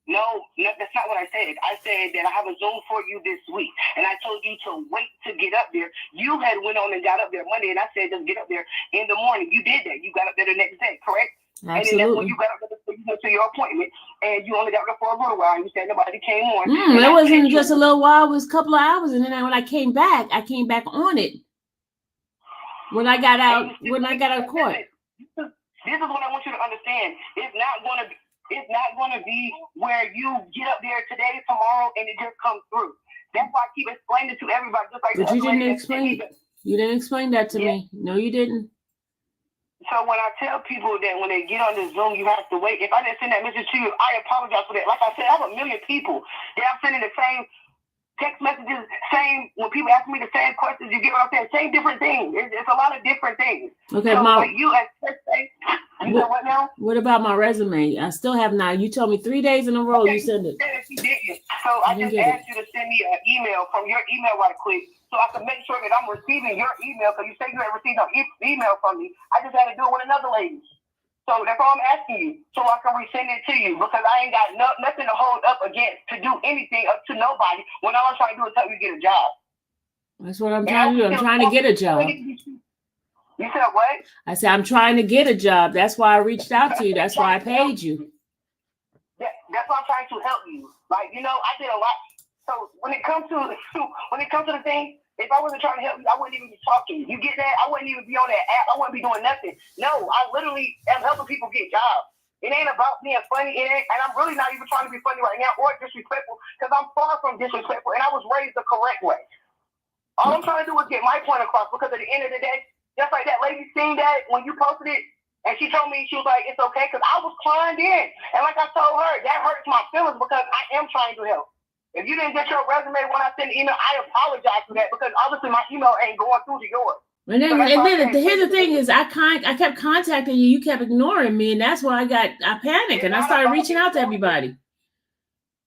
No, that's not what I said. I said that I have a Zoom for you this week, and I told you to wait to get up there. You had went on and got up there Monday, and I said just get up there in the morning. You did that. You got up there the next day, correct? And then that's when Absolutely. you got up there, you went to your appointment, and you only got up there for a little while. And you said nobody came on. It wasn't just a little while; it was a couple of hours, and then when I came back on it. When I got out of court. This is what I want you to understand. It's not going to be where you get up there today, tomorrow, and it just comes through. That's why I keep explaining to everybody. Just like But you didn't explain. You didn't explain that to me. No, you didn't. So when I tell people that when they get on the Zoom, you have to wait. If I didn't send that message to you, I apologize for that. Like I said, I have a million people that I'm sending the same text messages, when people ask me the same questions, you get what I'm saying? Same different things. It's a lot of different things. Okay, so Ma, you as you know what now? What about my resume? I still have not. You told me 3 days in a row you sent it. You didn't. So I just asked you to send me an email from your email right quick so I can make sure that I'm receiving your email because you say you haven't received an email from me. I just had to do it with another lady. So that's all I'm asking you, so I can resend it to you because I ain't got nothing to hold up against to do anything up to nobody when all I'm trying to do is help you get a job. That's what I'm trying to do. I'm trying to get a job. You said what? I said I'm trying to get a job. That's why I reached out to you. That's why I paid you. That's why I'm trying to help you. Like, you know, I did a lot. So when it comes to the thing, if I wasn't trying to help you, I wouldn't even be talking. You get that? I wouldn't even be on that app. I wouldn't be doing nothing. No, I literally am helping people get jobs. It ain't about being funny. It ain't, and I'm really not even trying to be funny right now or disrespectful because I'm far from disrespectful and I was raised the correct way. All I'm trying to do is get my point across because at the end of the day, just like that lady seen that when you posted it and she told me, she was like, it's okay because I was crying in. And like I told her, that hurts my feelings because I am trying to help. If you didn't get your resume when I sent the email, I apologize for that because obviously my email ain't going through to yours. And then here's the thing is I kept contacting you, you kept ignoring me, and that's why I panicked and I started reaching out to everybody.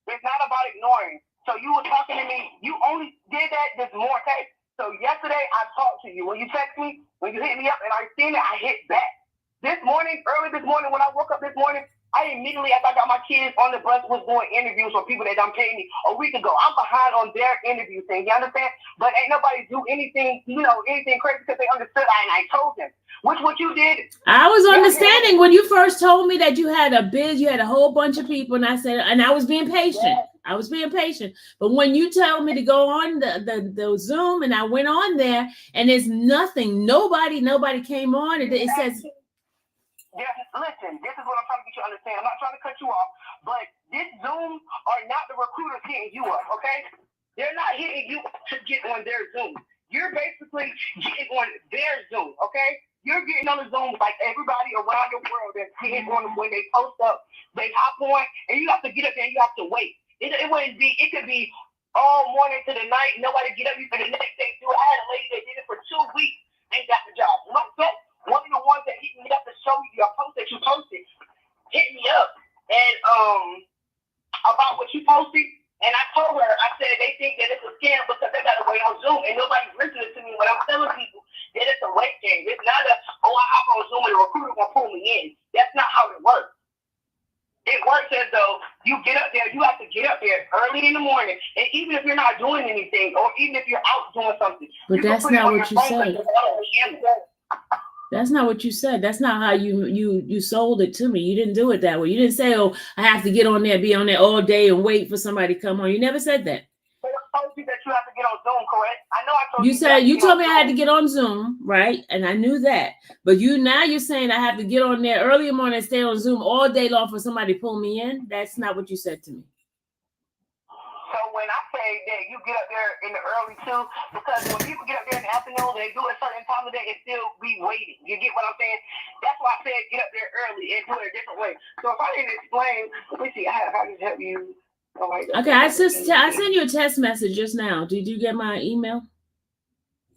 It's not about ignoring. So you were talking to me, you only did that this morning, okay? So yesterday I talked to you. When you text me, when you hit me up and I seen it, I hit back. This morning, early this morning, when I woke up this morning, I immediately, after I got my kids on the bus, was doing interviews for people that done paid me a week ago. I'm behind on their interview thing, you understand? But ain't nobody do anything, anything crazy because they understood. And I told them, which what you did. I was understanding when you first told me that you had a whole bunch of people, and I said, and I was being patient. Yeah. I was being patient. But when you tell me to go on the Zoom, and I went on there, and there's nothing, nobody came on. It says. Yeah, listen, this is what I'm trying to get you to understand. I'm not trying to cut you off, but this Zoom are not the recruiters hitting you up, okay? They're not hitting you to get on their Zoom. You're basically getting on their Zoom, okay? You're getting on the Zoom like everybody around the world that's getting on when they post up, they hop on, and you have to get up there and you have to wait. It could be all morning to the night, nobody get up for the next day. I had a lady that did it for 2 weeks and got the job. One of the ones that hit me up to show you your post that you posted hit me up and about what you posted, and I told her, I said they think that it's a scam because they got to wait on Zoom and nobody's listening to me when I'm telling people that it's a wait game. It's not I hop on Zoom and the recruiter gonna pull me in. That's not how it works. It works as though you get up there, you have to get up there early in the morning, and even if you're not doing anything, or even if you're out doing something. But that's not what you said. That's not what you said. That's not how you sold it to me. You didn't do it that way. You didn't say, oh, I have to get on there, be on there all day and wait for somebody to come on. You never said that. But I told you that you have to get on Zoom, correct? I know I told you told me I had to get on Zoom, right? And I knew that. But you're saying I have to get on there early in the morning and stay on Zoom all day long for somebody to pull me in. That's not what you said to me. So when I say say that you get up there in the early too, because when people get up there in the afternoon, they do a certain time of day and still be waiting. You get what I'm saying? That's why I said get up there early and do it a different way. So if I didn't explain, let me see, how can I help you? Oh my God. Okay, I sent you a text message just now. Did you get my email?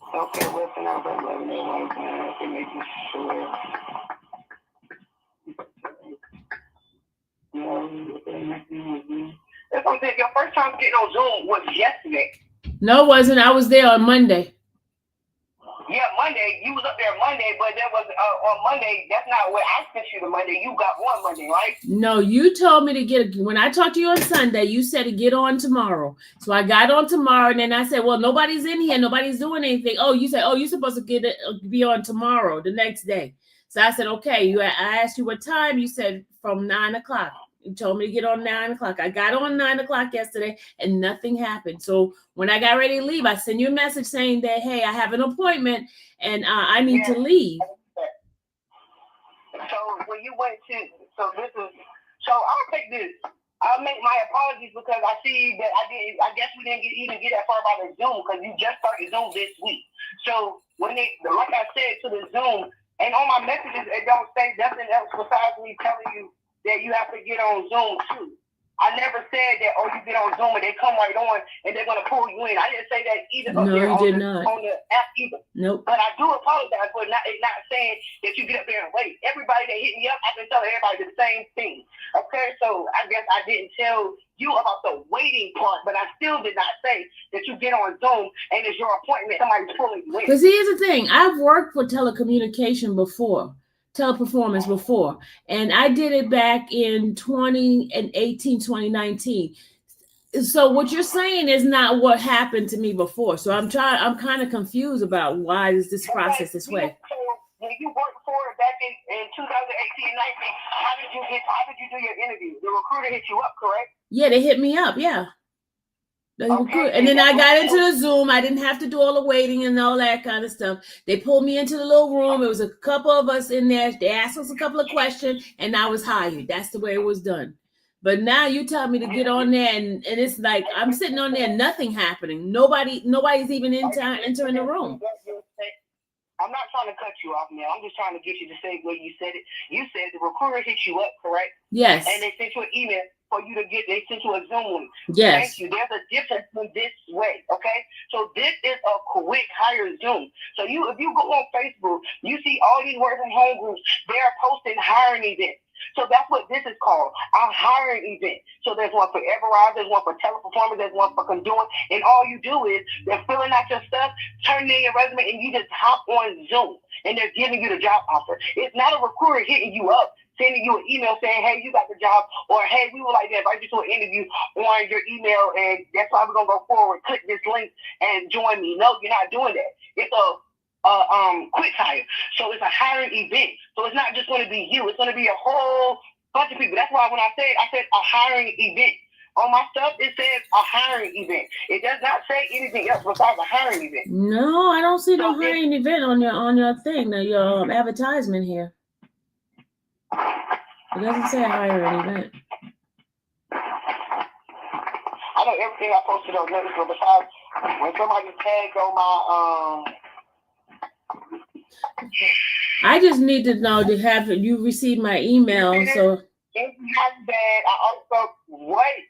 Okay, well, for now, but let me know what I'm saying. Making sure. That's what I'm saying. Your first time getting on Zoom was yesterday. No, it wasn't. I was there on Monday. Yeah, Monday. You was up there Monday, but that was on Monday. That's not what I sent you to Monday. You got one Monday, right? No, you told me to when I talked to you on Sunday, you said to get on tomorrow. So I got on tomorrow, and then I said, well, nobody's in here. Nobody's doing anything. Oh, you said, oh, you're supposed to be on tomorrow, the next day. So I said, okay. I asked you what time. You said from 9 o'clock. You told me to get on 9 o'clock. I got on 9 o'clock yesterday and nothing happened. So when I got ready to leave, I sent you a message saying that, hey, I have an appointment and I need to leave. So when you went to, so I'll take this. I'll make my apologies because I see that I guess we didn't even get that far about the Zoom because you just started Zoom this week. So when like I said to the Zoom, and on my messages, it don't say nothing else besides me telling you that you have to get on Zoom too. I never said that, oh, you get on Zoom and they come right on and they're going to pull you in. I didn't say that either. No, you did not. On the app either. Nope. But I do apologize for not saying that you get up there and wait. Everybody that hit me up, I've been telling everybody the same thing. Okay, so I guess I didn't tell you about the waiting part, but I still did not say that you get on Zoom and it's your appointment, somebody's pulling you in. Because here's the thing. I've worked for telecommunication before. Teleperformance before, and I did it back in 2018, 2019. So what you're saying is not what happened to me before. So I'm kind of confused about why is this process this way. So when you worked for it back in 2018 and 19, how did you do your interview? The recruiter hit you up, correct? Yeah, they hit me up. Yeah. Okay. And then I got into the Zoom. I didn't have to do all the waiting and all that kind of stuff. They pulled me into the little room. It was a couple of us in there. They asked us a couple of questions, and I was hired. That's the way it was done. But now you tell me to get on there, and it's like I'm sitting on there, nothing happening. Nobody's even entering the room. I'm not trying to cut you off now. I'm just trying to get you to say where you said it. You said the recruiter hit you up, correct? Yes. And they sent you an email for you to they sent you a Zoom link. Yes. Thank you. There's a difference in this way, okay? So this is a quick hire Zoom. So if you go on Facebook, you see all these work from home groups, they're posting hiring events. So that's what this is called, a hiring event. So there's one for Everrise, there's one for Teleperformance, there's one for Conduent, and all you do is they're filling out your stuff, turning in your resume, and you just hop on Zoom, and they're giving you the job offer. It's not a recruiter hitting you up, sending you an email saying, hey, you got the job, or hey, we would like to invite you to an interview on your email, and that's why we're going to go forward. Click this link and join me. No, you're not doing that. It's a quick hire. So it's a hiring event. So it's not just going to be you. It's going to be a whole bunch of people. That's why when I said a hiring event. On my stuff, it says a hiring event. It does not say anything else besides a hiring event. No, I don't see no hiring event on your thing, your advertisement here. It doesn't say a hiring event. I know everything I posted on Netflix, besides when somebody tagged on my I just need to know to have you received my email. So it's not bad. I also wait.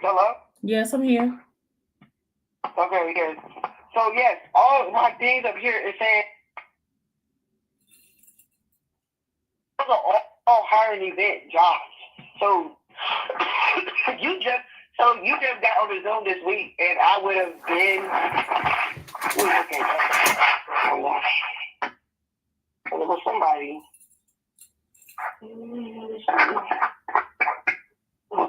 Hello? yes, I'm here. Okay, good. So yes, all my things up here is saying those are all hiring event jobs. So you just got on the Zoom this week, and I would have been. Okay, there was somebody.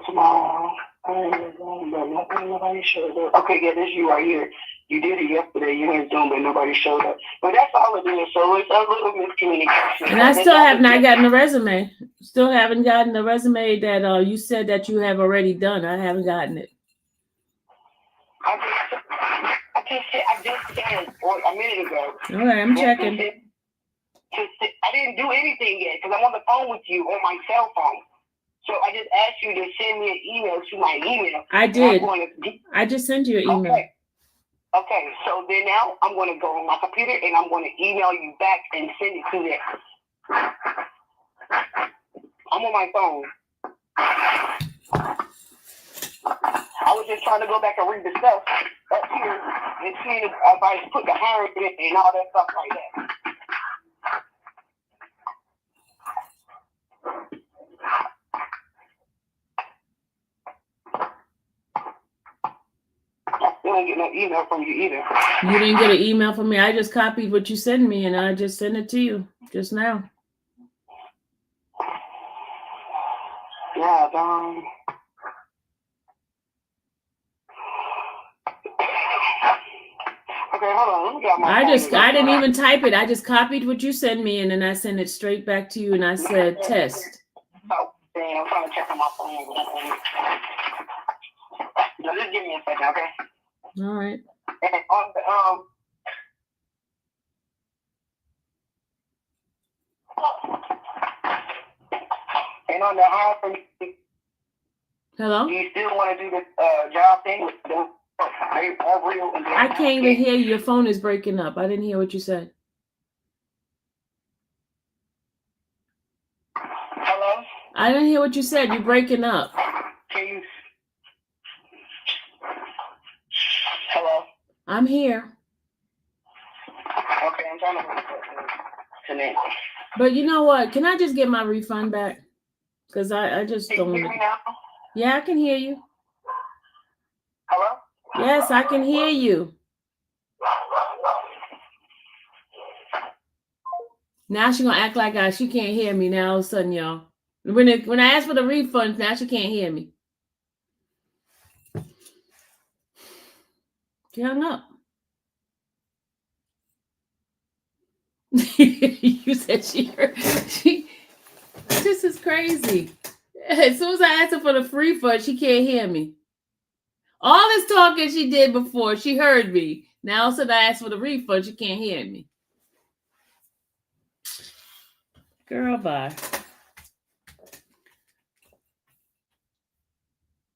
Tomorrow. Nobody showed up. Okay, yeah, this is you right here. You did it yesterday. You went Zoom, but nobody showed up. But that's all it is. So it's a little miscommunication. And I still have not gotten the resume. Still haven't gotten the resume that you said that you have already done. I haven't gotten it. I just said a minute ago. All right, I'm checking. I didn't do anything yet because I'm on the phone with you on my cell phone. So I just asked you to send me an email to my email. I did. I just sent you an email. Okay, so then now I'm going to go on my computer and I'm going to email you back and send it to there. I'm on my phone. I was just trying to go back and read the stuff up here and seeing if I put the hiring in it and all that stuff like that. I didn't get no email from you either. You didn't get an email from me. I just copied what you sent me and I just sent it to you just now. Yeah, okay, hold on. Let me get my I didn't even type it. I just copied what you sent me and then I sent it straight back to you and I said test. Oh, dang, I'm trying to check on my phone. No, just give me a second, okay? All right. And on the hiring, Hello? do you still want to do this job thing with the real? I can't even hear you. Your phone is breaking up. I didn't hear what you said. Hello? I didn't hear what you said. You're breaking up. Can you? Hello? I'm here. Okay, I'm trying to connect. But you know what? Can I just get my refund back? Because I just Can you don't. hear me now? Yeah, I can hear you. Hello? Yes, I can hear you. Now she's gonna act like she can't hear me now all of a sudden, y'all. When I ask for the refund, now she can't hear me. She hung up. You said she heard. This is crazy. As soon as I asked her for the refund, she can't hear me. All this talking she did before, she heard me. Now all of a sudden I asked for the refund, she can't hear me. Girl, bye.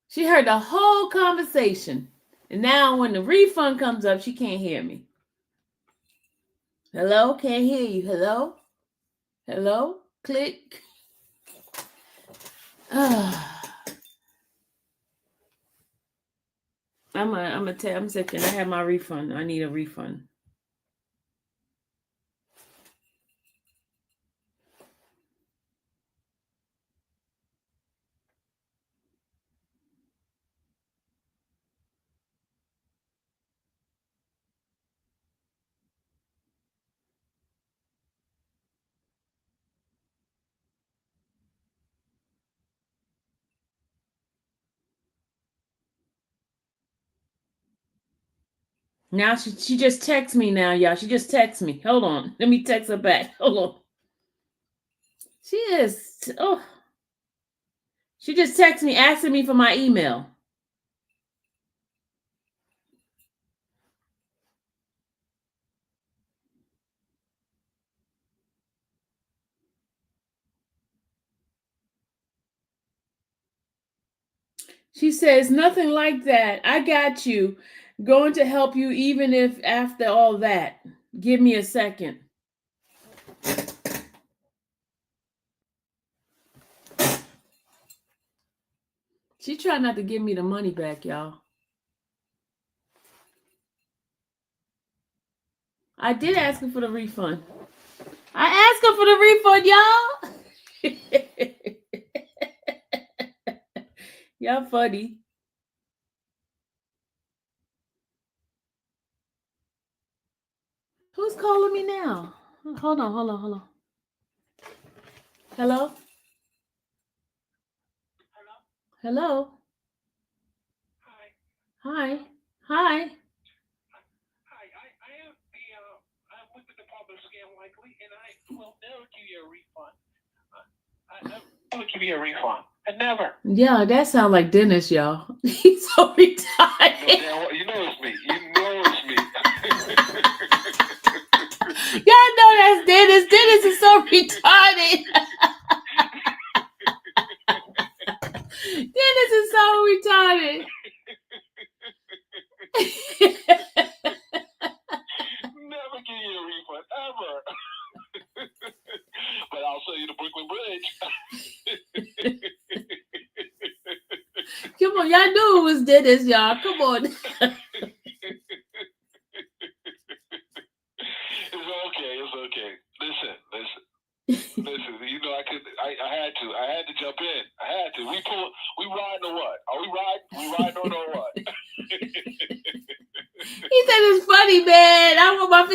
She heard the whole conversation. And now when the refund comes up, she can't hear me. Hello? Can't hear you. Hello? Hello? Click. I'm sick and I have my refund. I need a refund. Now she just texts me now, y'all. She just texts me. Hold on. Let me text her back. Hold on. She is. Oh. She just texted me asking me for my email. She says, nothing like that. I got you. Going to help you even if after all that. Give me a second. She tried not to give me the money back, y'all. I did ask her for the refund. I asked her for the refund, y'all. Y'all funny. Who's calling me now? Hold on. Hello? Hello? Hi. Hi, I'm with the Department of Scam Likely, and I will never give you a refund. I will give you a refund. I never. Yeah, that sounds like Dennis, y'all. He's so retarded. You know it's me. You know it's me. Y'all know that's Dennis. Dennis is so retarded. Dennis is so retarded. Never give you a refund ever. But I'll sell you the Brooklyn Bridge. Come on, y'all knew it was Dennis, y'all. Come on. It's okay. It's okay. Listen. You know, I had to jump in. I had to. We riding or what? Are we riding? We riding on or what? He said it's funny, man. I want my $55.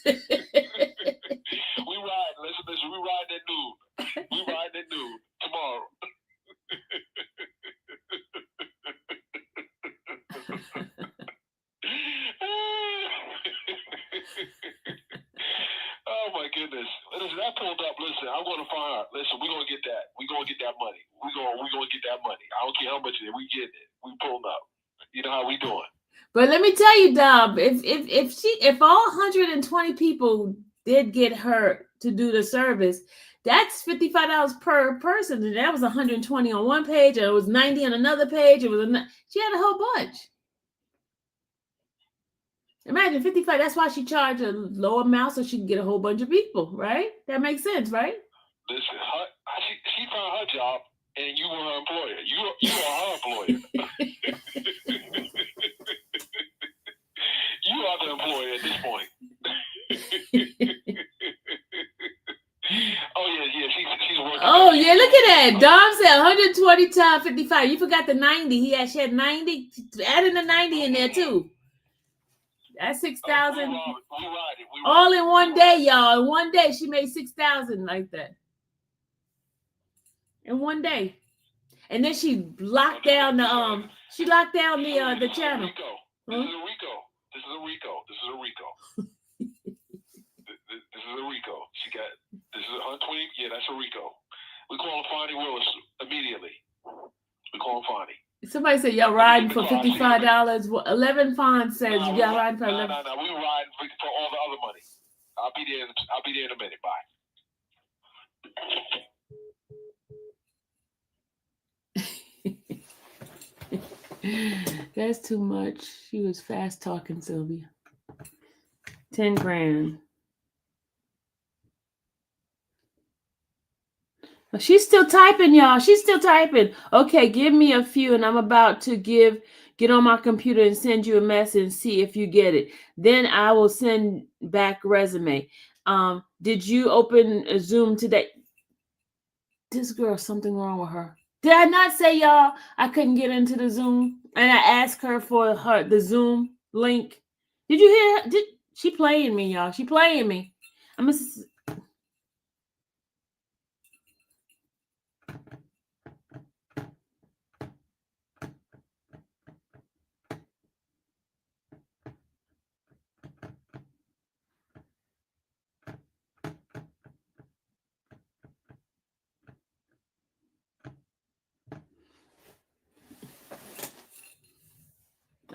We riding. Listen. We riding at noon. We riding at noon tomorrow. Oh my goodness! Listen, I pulled up. Listen, I'm going to find her. Listen, we're gonna get that. We're gonna get that money. We're gonna get that money. I don't care how much it is. We getting it. We pulling up. You know how we doing. But let me tell you, Dub, if all 120 people did get her to do the service, that's $55 per person. And that was 120 on one page, and it was 90 on another page. She had a whole bunch. Imagine 55. That's why she charged a low amount so she can get a whole bunch of people, right? That makes sense, right? Listen, she found her job, and you were her employer. You are her employer. You are the employer at this point. Oh yeah, she's working. Oh yeah, look at that. Dom said 120 times 55. You forgot the 90. She had 90. Adding the 90 in there too. That's 6,000. All in one day, y'all. In one day, she made 6,000 like that. In one day, and then she locked down the channel. This is a Rico. She got this is 120. Yeah, that's a Rico. We call him Fonnie Willis immediately. We call him Fonnie. Somebody said y'all riding for $55. 11 Fon says y'all riding for 11. No. We riding for all the other money. I'll be there in a minute. Bye. That's too much. She was fast talking, Sylvia. 10 grand. She's still typing, y'all. She's still typing. Okay, give me a few, and I'm about to get on my computer and send you a message and see if you get it. Then I will send back resume. Did you open a Zoom today? This girl, something wrong with her. Did I not say, y'all, I couldn't get into the Zoom? And I asked her for the Zoom link. Did you hear her? She playing me, y'all. She playing me.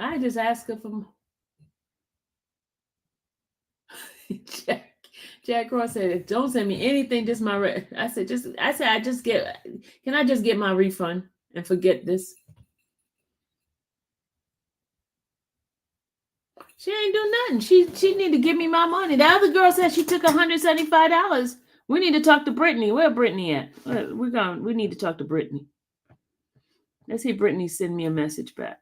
I just asked her for Jack Ross said, "Don't send me anything. Just my." I said, Can I just get my refund and forget this?" She ain't do nothing. She need to give me my money. The other girl said she took $175. We need to talk to Brittany. Where Brittany at? We need to talk to Brittany. Let's see Brittany send me a message back.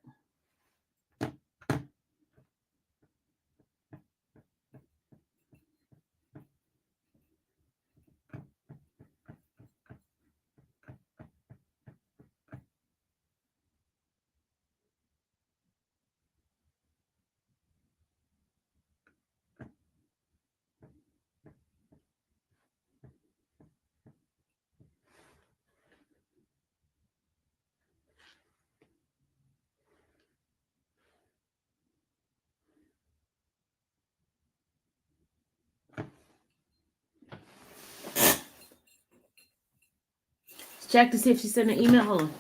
check to see if she sent an email. Hold on.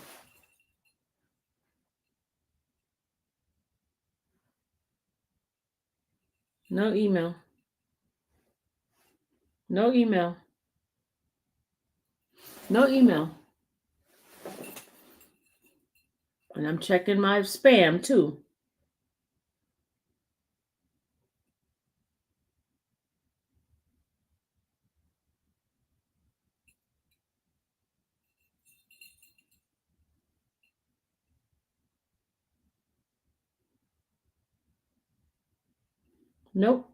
No email. No email. No email. And I'm checking my spam too. Nope.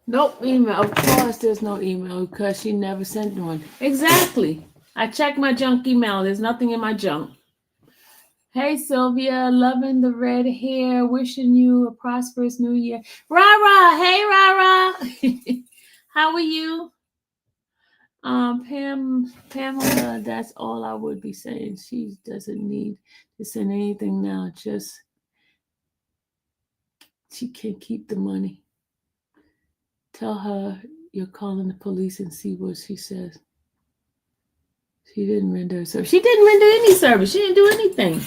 Nope, email. Of course, there's no email because she never sent one. Exactly. I checked my junk email. There's nothing in my junk. Hey, Sylvia, loving the red hair. Wishing you a prosperous new year. Rara, hey, Rara. How are you? Pamela, that's all I would be saying. She doesn't need to send anything now. Just she can't keep the money. Tell her you're calling the police and see what she says. She didn't render a service. She didn't render any service. She didn't do anything.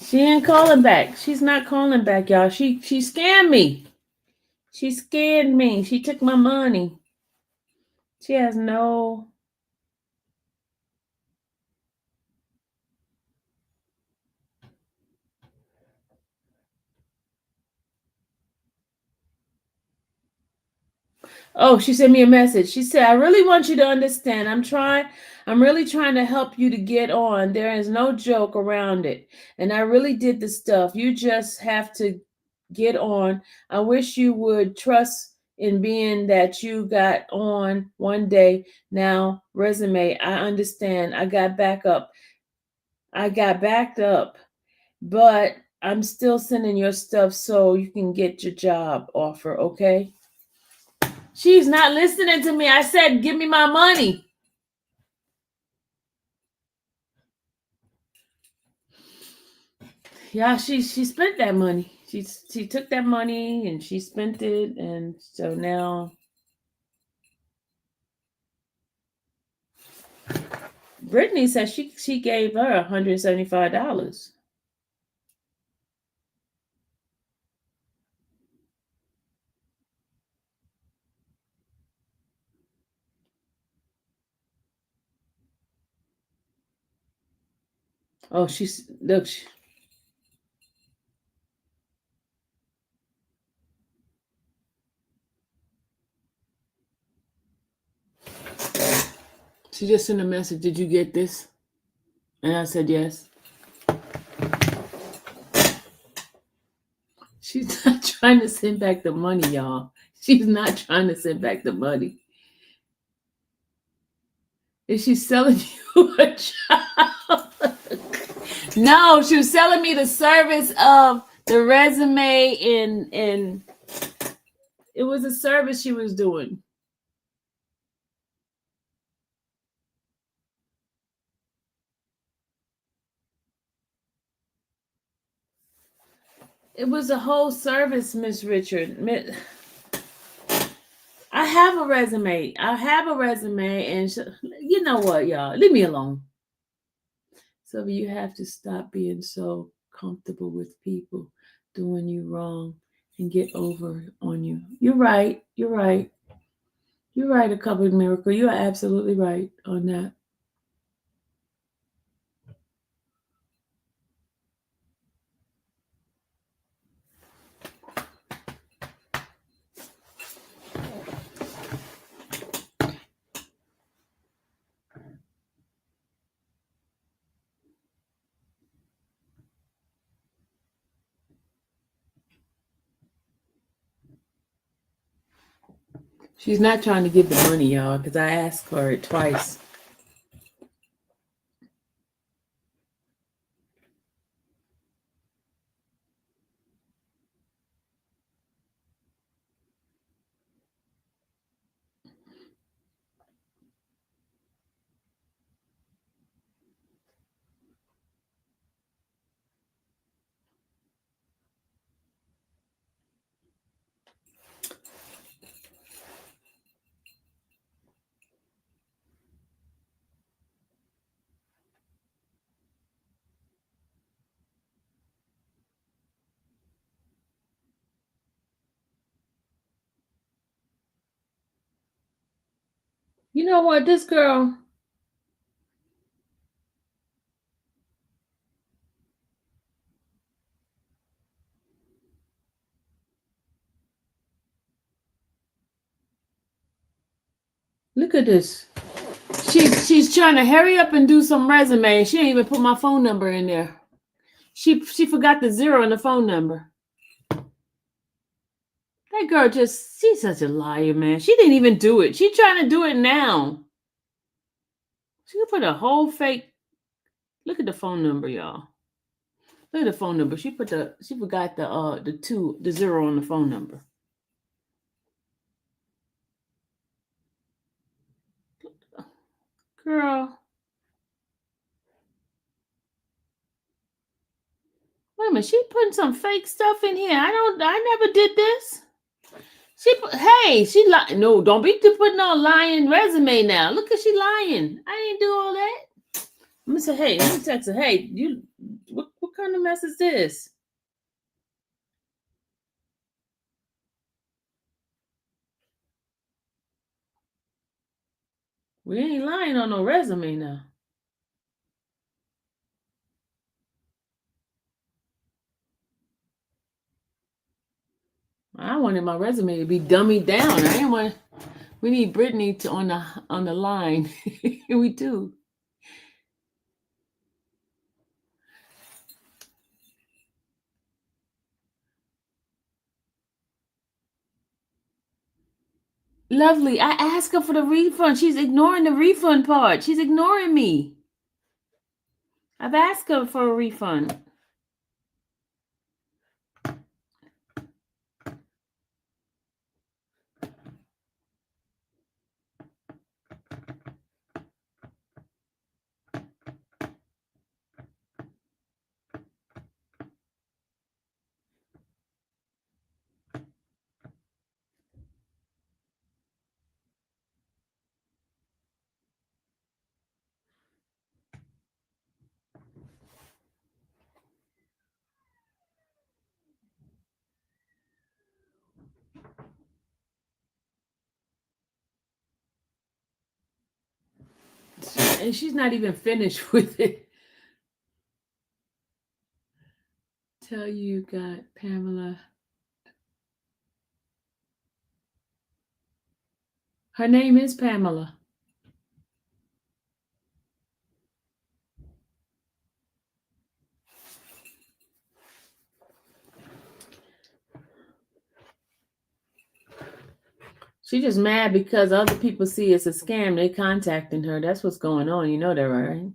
She ain't calling back. She's not calling back, y'all. She scammed me. She scared me. She took my money. She has no. Oh, she sent me a message. She said, I really want you to understand. I'm really trying to help you to get on. There is no joke around it. And I really did the stuff. You just have to get on. I wish you would trust in being that you got on one day. Now, resume, I understand. I got backed up, but I'm still sending your stuff so you can get your job offer, okay? She's not listening to me. I said, give me my money. Yeah, she spent that money. She took that money and she spent it, and so now Brittany says she gave her $175. Oh, look. She just sent a message. Did you get this? And I said yes. She's not trying to send back the money, y'all. She's not trying to send back the money. Is she selling you a job? No, she was selling me the service of the resume and it was a service she was doing. It was a whole service, Miss Richard. I have a resume. And you know what, y'all? Leave me alone. So you have to stop being so comfortable with people doing you wrong and get over on you. You're right. You're right. You're right, a couple of miracle. You are absolutely right on that. She's not trying to give the money, y'all, because I asked for it twice. You know what? This girl. Look at this. She's trying to hurry up and do some resume. She didn't even put my phone number in there. She forgot the 0 in the phone number. That girl she's such a liar, man. She didn't even do it. She's trying to do it now. She could put a whole fake. Look at the phone number, y'all. Look at the phone number. She forgot the 0 on the phone number. Girl. Wait a minute, she putting some fake stuff in here. I never did this. She lied. No, don't be putting on lying resume now. Look at she lying. I didn't do all that. I'm gonna say, hey, let me text her. Hey, what kind of mess is this? We ain't lying on no resume now. I wanted my resume to be dummied down. I didn't want. We need Brittany on the line. We do. Lovely. I asked her for the refund. She's ignoring the refund part. She's ignoring me. I've asked her for a refund. And she's not even finished with it. Tell you got Pamela. Her name is Pamela. She's just mad because other people see it's a scam. They contacting her. That's what's going on. You know that, right?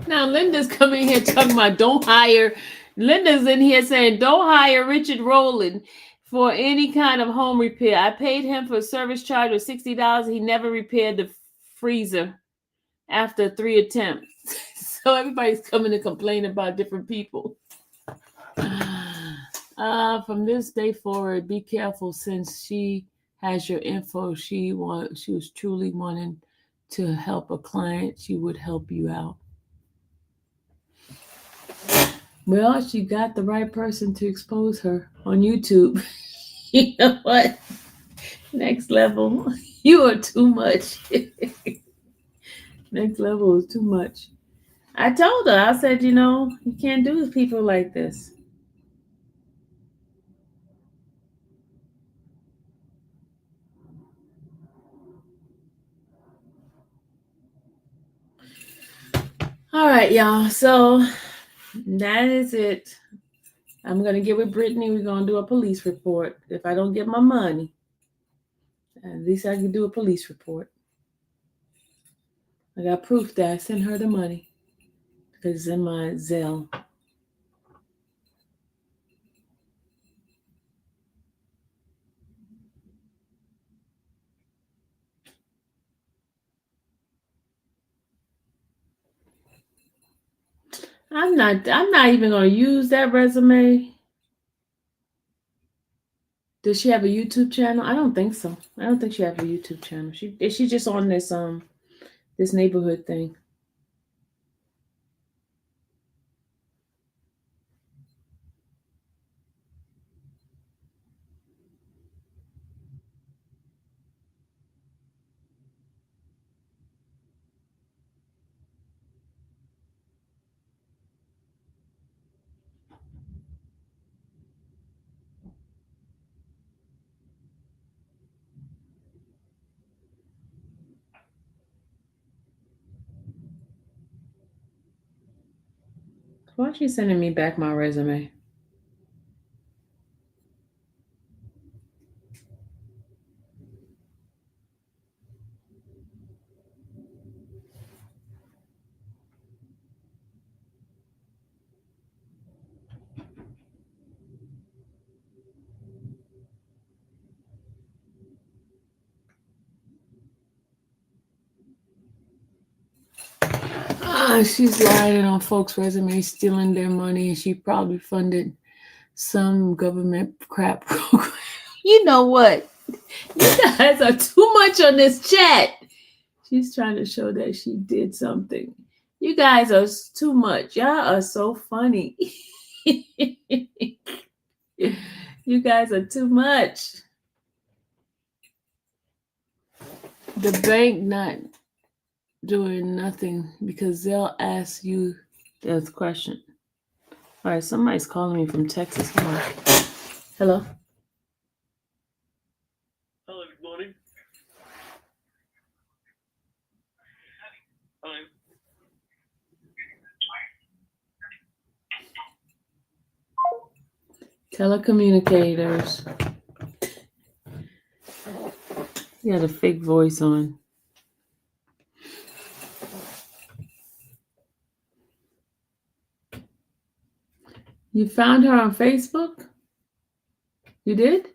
Now Linda's coming here talking about don't hire. Linda's in here saying don't hire Richard Rowland for any kind of home repair. I paid him for a service charge of $60. He never repaired the freezer after 3 attempts. So everybody's coming to complain about different people. From this day forward, be careful since she has your info. She was truly wanting to help a client. She would help you out. Well, she got the right person to expose her on YouTube. You know what? Next level. You are too much. Next level is too much. I told her, I said, you can't do with people like this. All right, y'all. So that is it. I'm going to get with Brittany. We're going to do a police report. If I don't get my money, at least I can do a police report. I got proof that I sent her the money because it's in my Zelle. I'm not even gonna use that resume. Does she have a YouTube channel? I don't think so. I don't think she has a YouTube channel. She's just on this neighborhood thing. Why is she sending me back my resume? She's lying on folks' resumes, stealing their money, and she probably funded some government crap program. You know what? You guys are too much on this chat. She's trying to show that she did something. You guys are too much. Y'all are so funny. You guys are too much. The bank not doing nothing because they'll ask you the question. All right, somebody's calling me from Texas. Hold on. Hello. Hello, good morning. Hello. Telecommunicators. You had a fake voice on. You found her on Facebook? You did?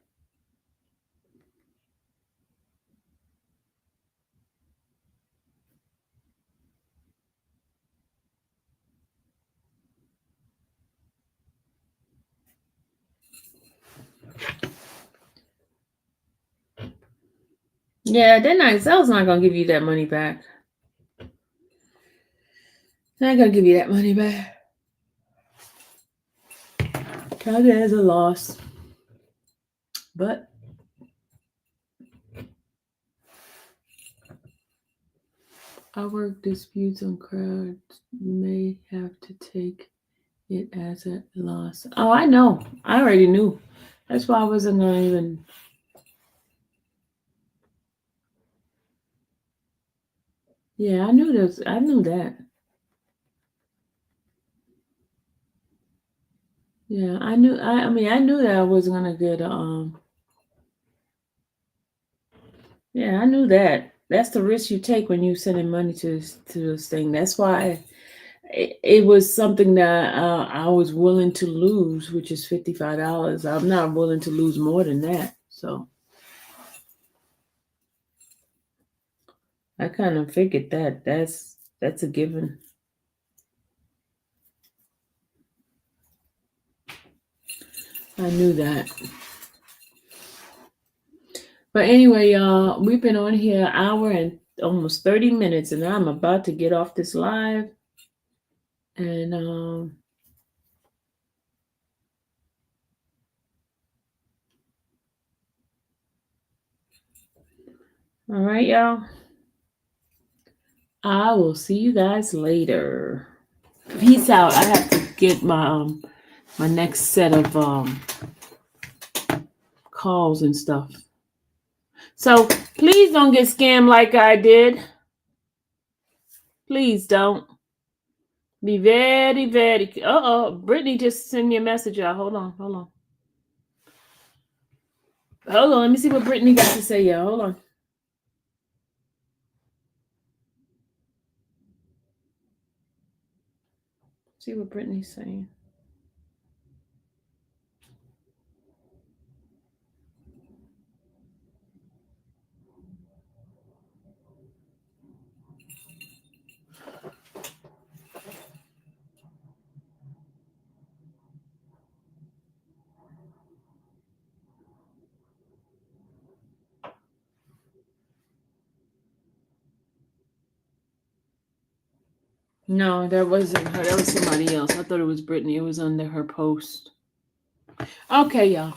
Yeah, they're not. Zell's not gonna give you that money back. They're not gonna give you that money back. Count it as a loss. But our work disputes on crowds may have to take it as a loss. Oh, I know. I already knew. That's why I wasn't gonna even. Yeah, I knew this. I knew that. Yeah, I knew. I mean, I knew that I wasn't gonna get. Yeah, I knew that. That's the risk you take when you sending money to this thing. That's why it was something that I was willing to lose, which is $55. I'm not willing to lose more than that. So I kind of figured that that's a given. I knew that. But anyway, y'all, we've been on here an hour and almost 30 minutes, and I'm about to get off this live. And all right, y'all. I will see you guys later. Peace out. I have to get my my next set of calls and stuff. So please don't get scammed like I did. Please don't. Be very, very. Brittany just sent me a message, y'all. Hold on. Hold on. Let me see what Brittany got to say, y'all. Hold on. See what Brittany's saying. No, that wasn't her. That was somebody else. I thought it was Brittany. It was under her post. Okay, y'all.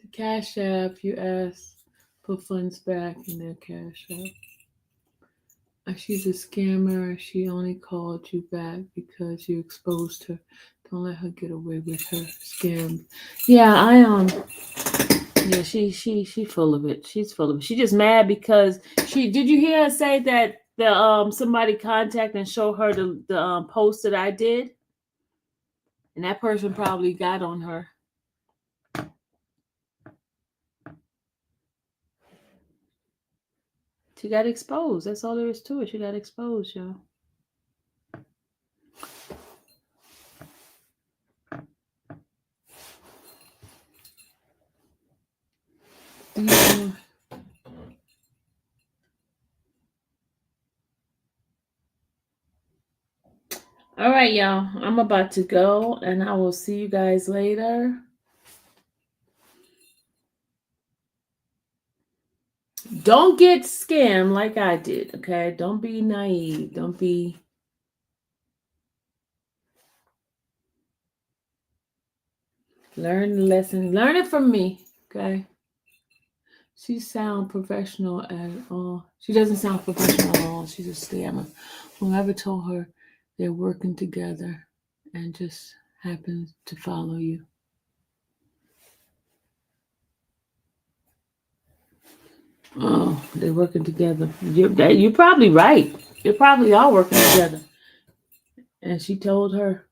The Cash App, you asked, put funds back in their Cash App. She's a scammer. She only called you back because you exposed her. Don't let her get away with her scam. Yeah, yeah, she full of it. She's full of it. She just mad because did you hear her say that the somebody contact and show her the post that I did? And that person probably got on her. She got exposed. That's all there is to it. She got exposed, y'all. Yeah. All right, y'all. I'm about to go, and I will see you guys later. Don't get scammed like I did, okay? Don't be naive. Don't be. Learn the lesson. Learn it from me, okay? She sound professional at all. She doesn't sound professional at all. She's a scammer. Whoever told her they're working together and just happens to follow you. Oh, they're working together. You're probably right. They probably are working together. And she told her.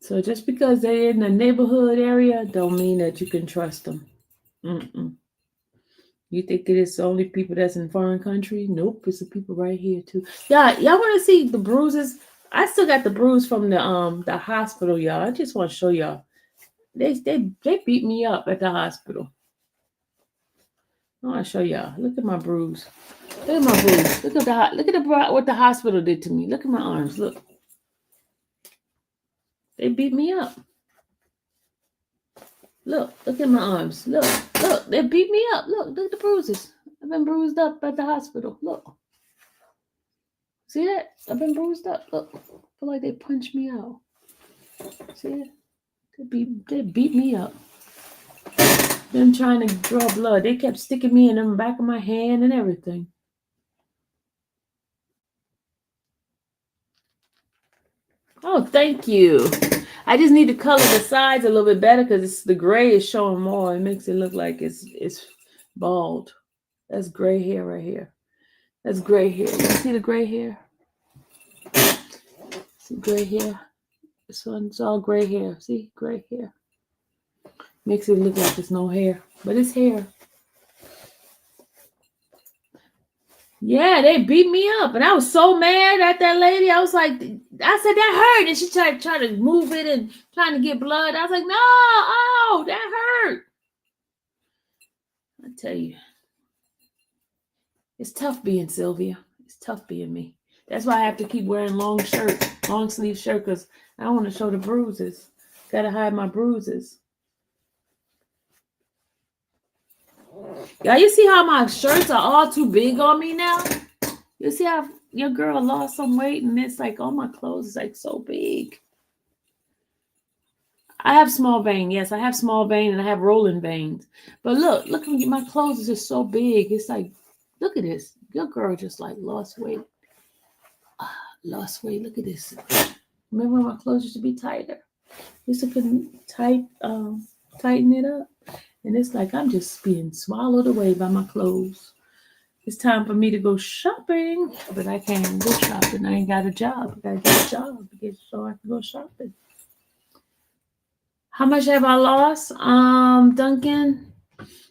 So just because they're in the neighborhood area, don't mean that you can trust them. Mm-mm. You think it is only people that's in foreign country? Nope, it's the people right here too. Yeah, y'all want to see the bruises? I still got the bruise from the hospital, y'all. I just want to show y'all. They beat me up at the hospital. I want to show y'all. Look at my bruise. Look at my bruise. Look at what the hospital did to me. Look at my arms. Look. They beat me up. Look at my arms. Look, they beat me up. Look at the bruises. I've been bruised up at the hospital. Look. See that? I've been bruised up. Look. I feel like they punched me out. See it? They beat me up. Them trying to draw blood. They kept sticking me in the back of my hand and everything. Oh, thank you. I just need to color the sides a little bit better because the gray is showing more. It makes it look like it's bald. That's gray hair right here. That's gray hair. You see the gray hair? See gray hair? This one's all gray hair. See? Gray hair. Makes it look like there's no hair. But it's hair. Yeah, they beat me up. And I was so mad at that lady. I was like, I said, that hurt. And she tried to move it and trying to get blood. I was like, no, oh, that hurt. I tell you, it's tough being Sylvia. It's tough being me. That's why I have to keep wearing long sleeve shirt, because I don't want to show the bruises. Gotta hide my bruises. Y'all, you see how my shirts are all too big on me now? You see how your girl lost some weight and it's like all my clothes is like so big. I have small vein. Yes, I have small vein and I have rolling veins. But look, my clothes is just so big. It's like, look at this. Your girl just like lost weight. Lost weight. Look at this. Remember when my clothes used to be tighter? Used to tighten it up. And it's like I'm just being swallowed away by my clothes. It's time for me to go shopping, but I can't go shopping. I ain't got a job. I gotta get a job so I can go shopping. How much have I lost, Duncan?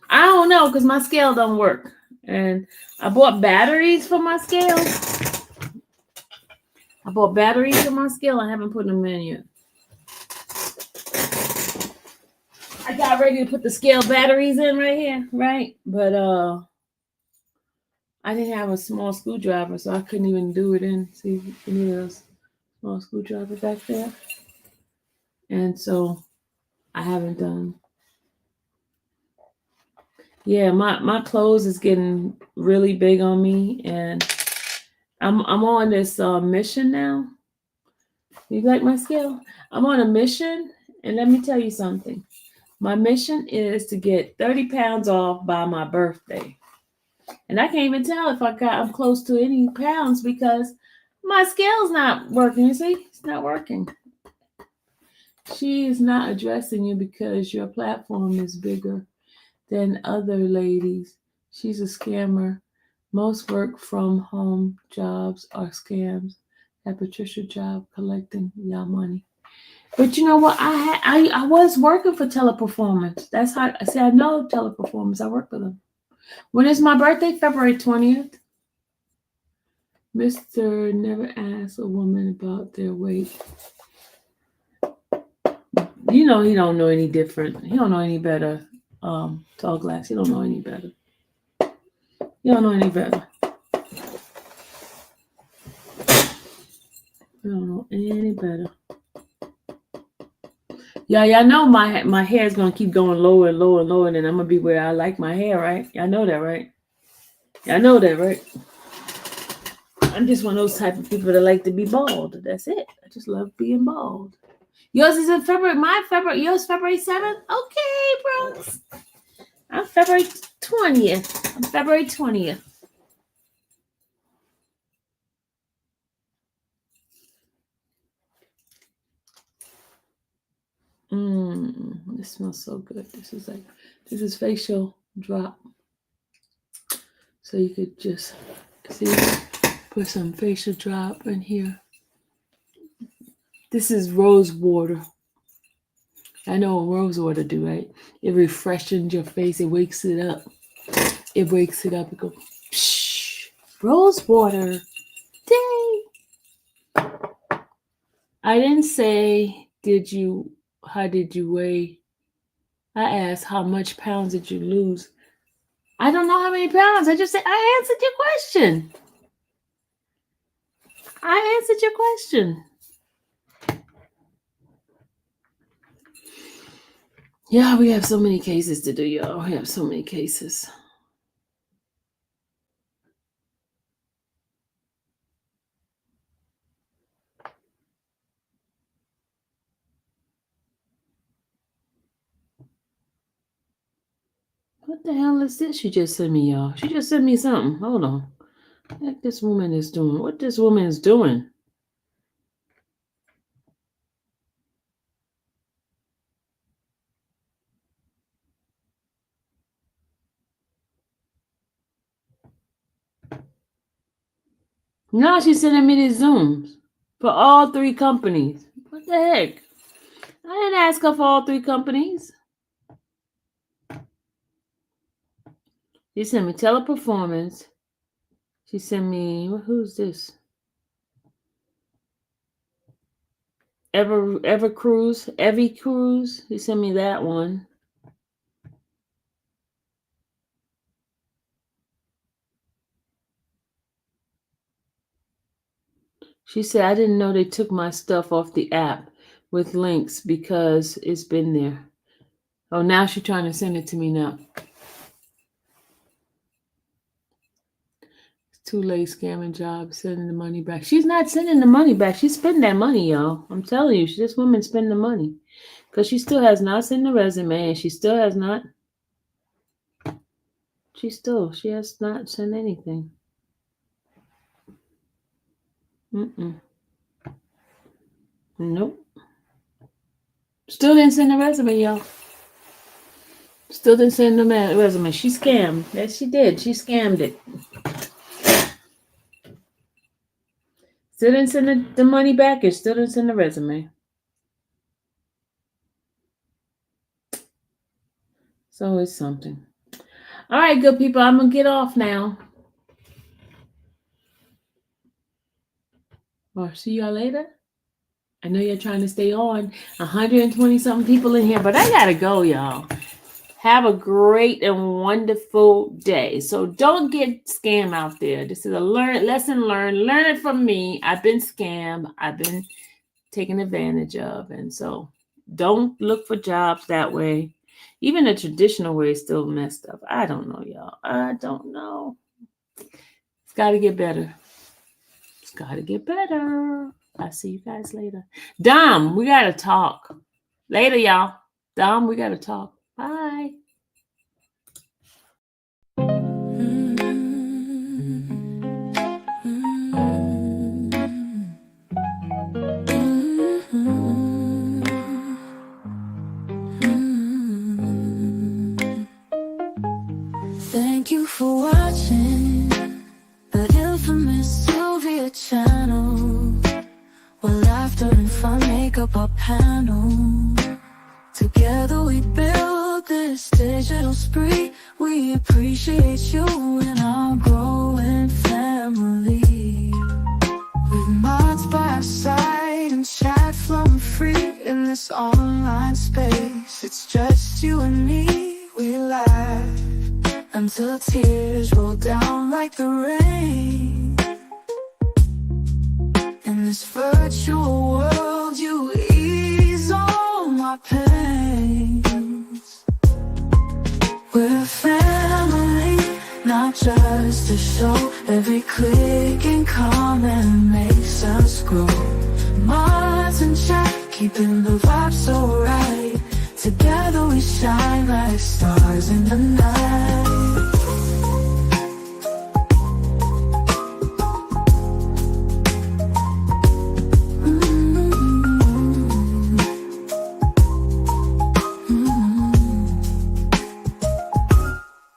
I don't know because my scale don't work, and I bought batteries for my scale. I haven't put them in yet. I got ready to put the scale batteries in right here, right? But I didn't have a small screwdriver, so I couldn't even do it in. See, you need a small screwdriver back there. And so I haven't done. Yeah, my clothes is getting really big on me, and I'm on this mission now. You like my skill? I'm on a mission, and let me tell you something. My mission is to get 30 pounds off by my birthday. And I can't even tell if I'm close to any pounds because my scale's not working. You see, it's not working. She is not addressing you because your platform is bigger than other ladies. She's a scammer. Most work from home jobs are scams. That Patricia job collecting y'all money. But you know what? I was working for Teleperformance. That's how I say I know Teleperformance. I work for them. When is my birthday? February 20th. Mr. never asked a woman about their weight. You know he don't know any different. He don't know any better. Tall glass. He don't know any better. He don't know any better. He don't know any better. Yeah, y'all know my hair is gonna keep going lower and lower and lower, and then I'm gonna be where I like my hair, right? Y'all know that, right? Y'all know that, right? I'm just one of those type of people that like to be bald. That's it. I just love being bald. Yours is in February. Yours February 7th? Okay, bros. I'm February 20th. I'm February 20th. This smells so good. This is facial drop. So you could just see, put some facial drop in here. This is rose water. I know what rose water do, right? It refreshes your face. It wakes it up. It wakes it up. It goes, psh, rose water. Dang. I didn't say, how did you weigh? I asked, how much pounds did you lose? I don't know how many pounds. I just said, I answered your question. I answered your question. Yeah, we have so many cases to do, y'all. We have so many cases. What the hell is this she just sent me, y'all? She just sent me something. Hold on. What this woman is doing? What this woman is doing? Now she's sending me these Zooms for all 3 companies. What the heck? I didn't ask her for all 3 companies. She sent me Teleperformance. She sent me, who's this? Evie Cruise. He sent me that one. She said, I didn't know they took my stuff off the app with links because it's been there. Oh, now she's trying to send it to me now. It's too late, scamming job, sending the money back. She's not sending the money back. She's spending that money, y'all. I'm telling you, this woman spending the money. Because she still has not sent the resume, and she has not sent anything. Nope. Still didn't send the resume, y'all. Still didn't send the resume. She scammed. Yes, she did. She scammed it. Still didn't send the money back. And still didn't send the resume. So it's something. All right, good people. I'm going to get off now. Or see y'all later. I know you're trying to stay on. 120 something people in here, but I got to go, y'all. Have a great and wonderful day. So don't get scammed out there. This is a lesson learned. Learn it from me. I've been scammed. I've been taken advantage of. And so don't look for jobs that way. Even the traditional way is still messed up. I don't know, y'all. I don't know. It's got to get better. It's got to get better. I'll see you guys later. Dom, we got to talk. Later, y'all. Dom, we got to talk. Bye. Thank you for watching the infamous Sylvia channel, where laughter and fun make up our panel. Together we build this digital spree. We appreciate you and our growing family. With mods by our side and chat flowing free in this online space. It's just you and me, we laugh until tears roll down like the rain. In this virtual world, you ease all my pains. We're a family, not just a show. Every click and comment makes us grow. Mods and chat, keeping the vibe so right. Together we shine like stars in the night.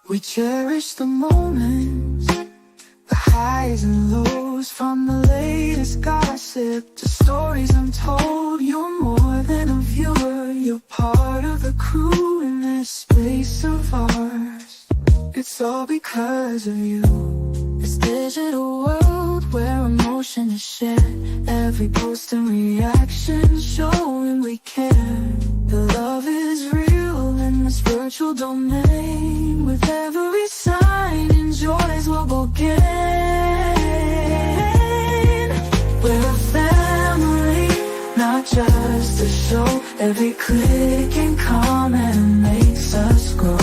We cherish the moments, the highs and lows, from the latest gossip to stories untold. You're more than a viewer, you're part of the crew in this space of ours. It's all because of you. This digital world where emotion is shared, every post and reaction showing we care. The love is real in this virtual domain. With every sign, enjoys what we'll gain. We're a family, not just a show. Every click and comment makes us grow.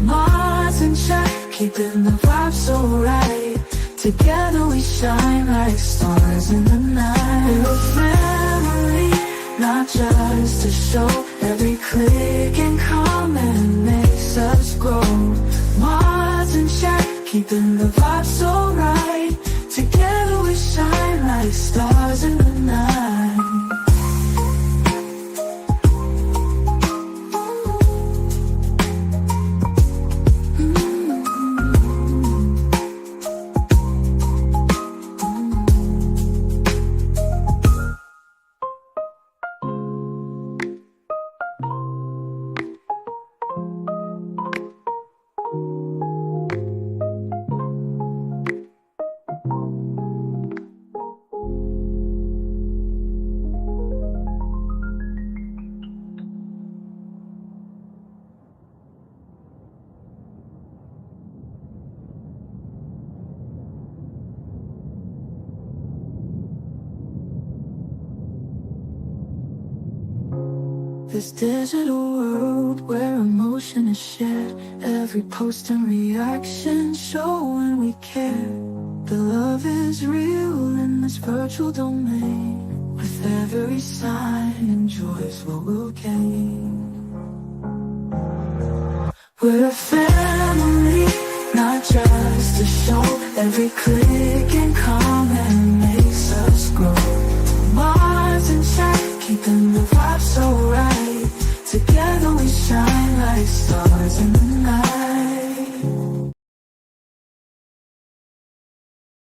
Mods and chat, keeping the vibe so right. Together we shine like stars in the night. We're a family, not just a show. Every click and comment makes us grow. Mods and chat, keeping the vibe so right. Together we shine like stars in the night. This digital world where emotion is shared, every post and reaction showing we care. The love is real in this virtual domain. With every sign, enjoys what we'll gain. We're a family, not just a show. Every click and comment makes us grow. Mods and chat, keeping the vibe so right. Together we shine like stars in the night.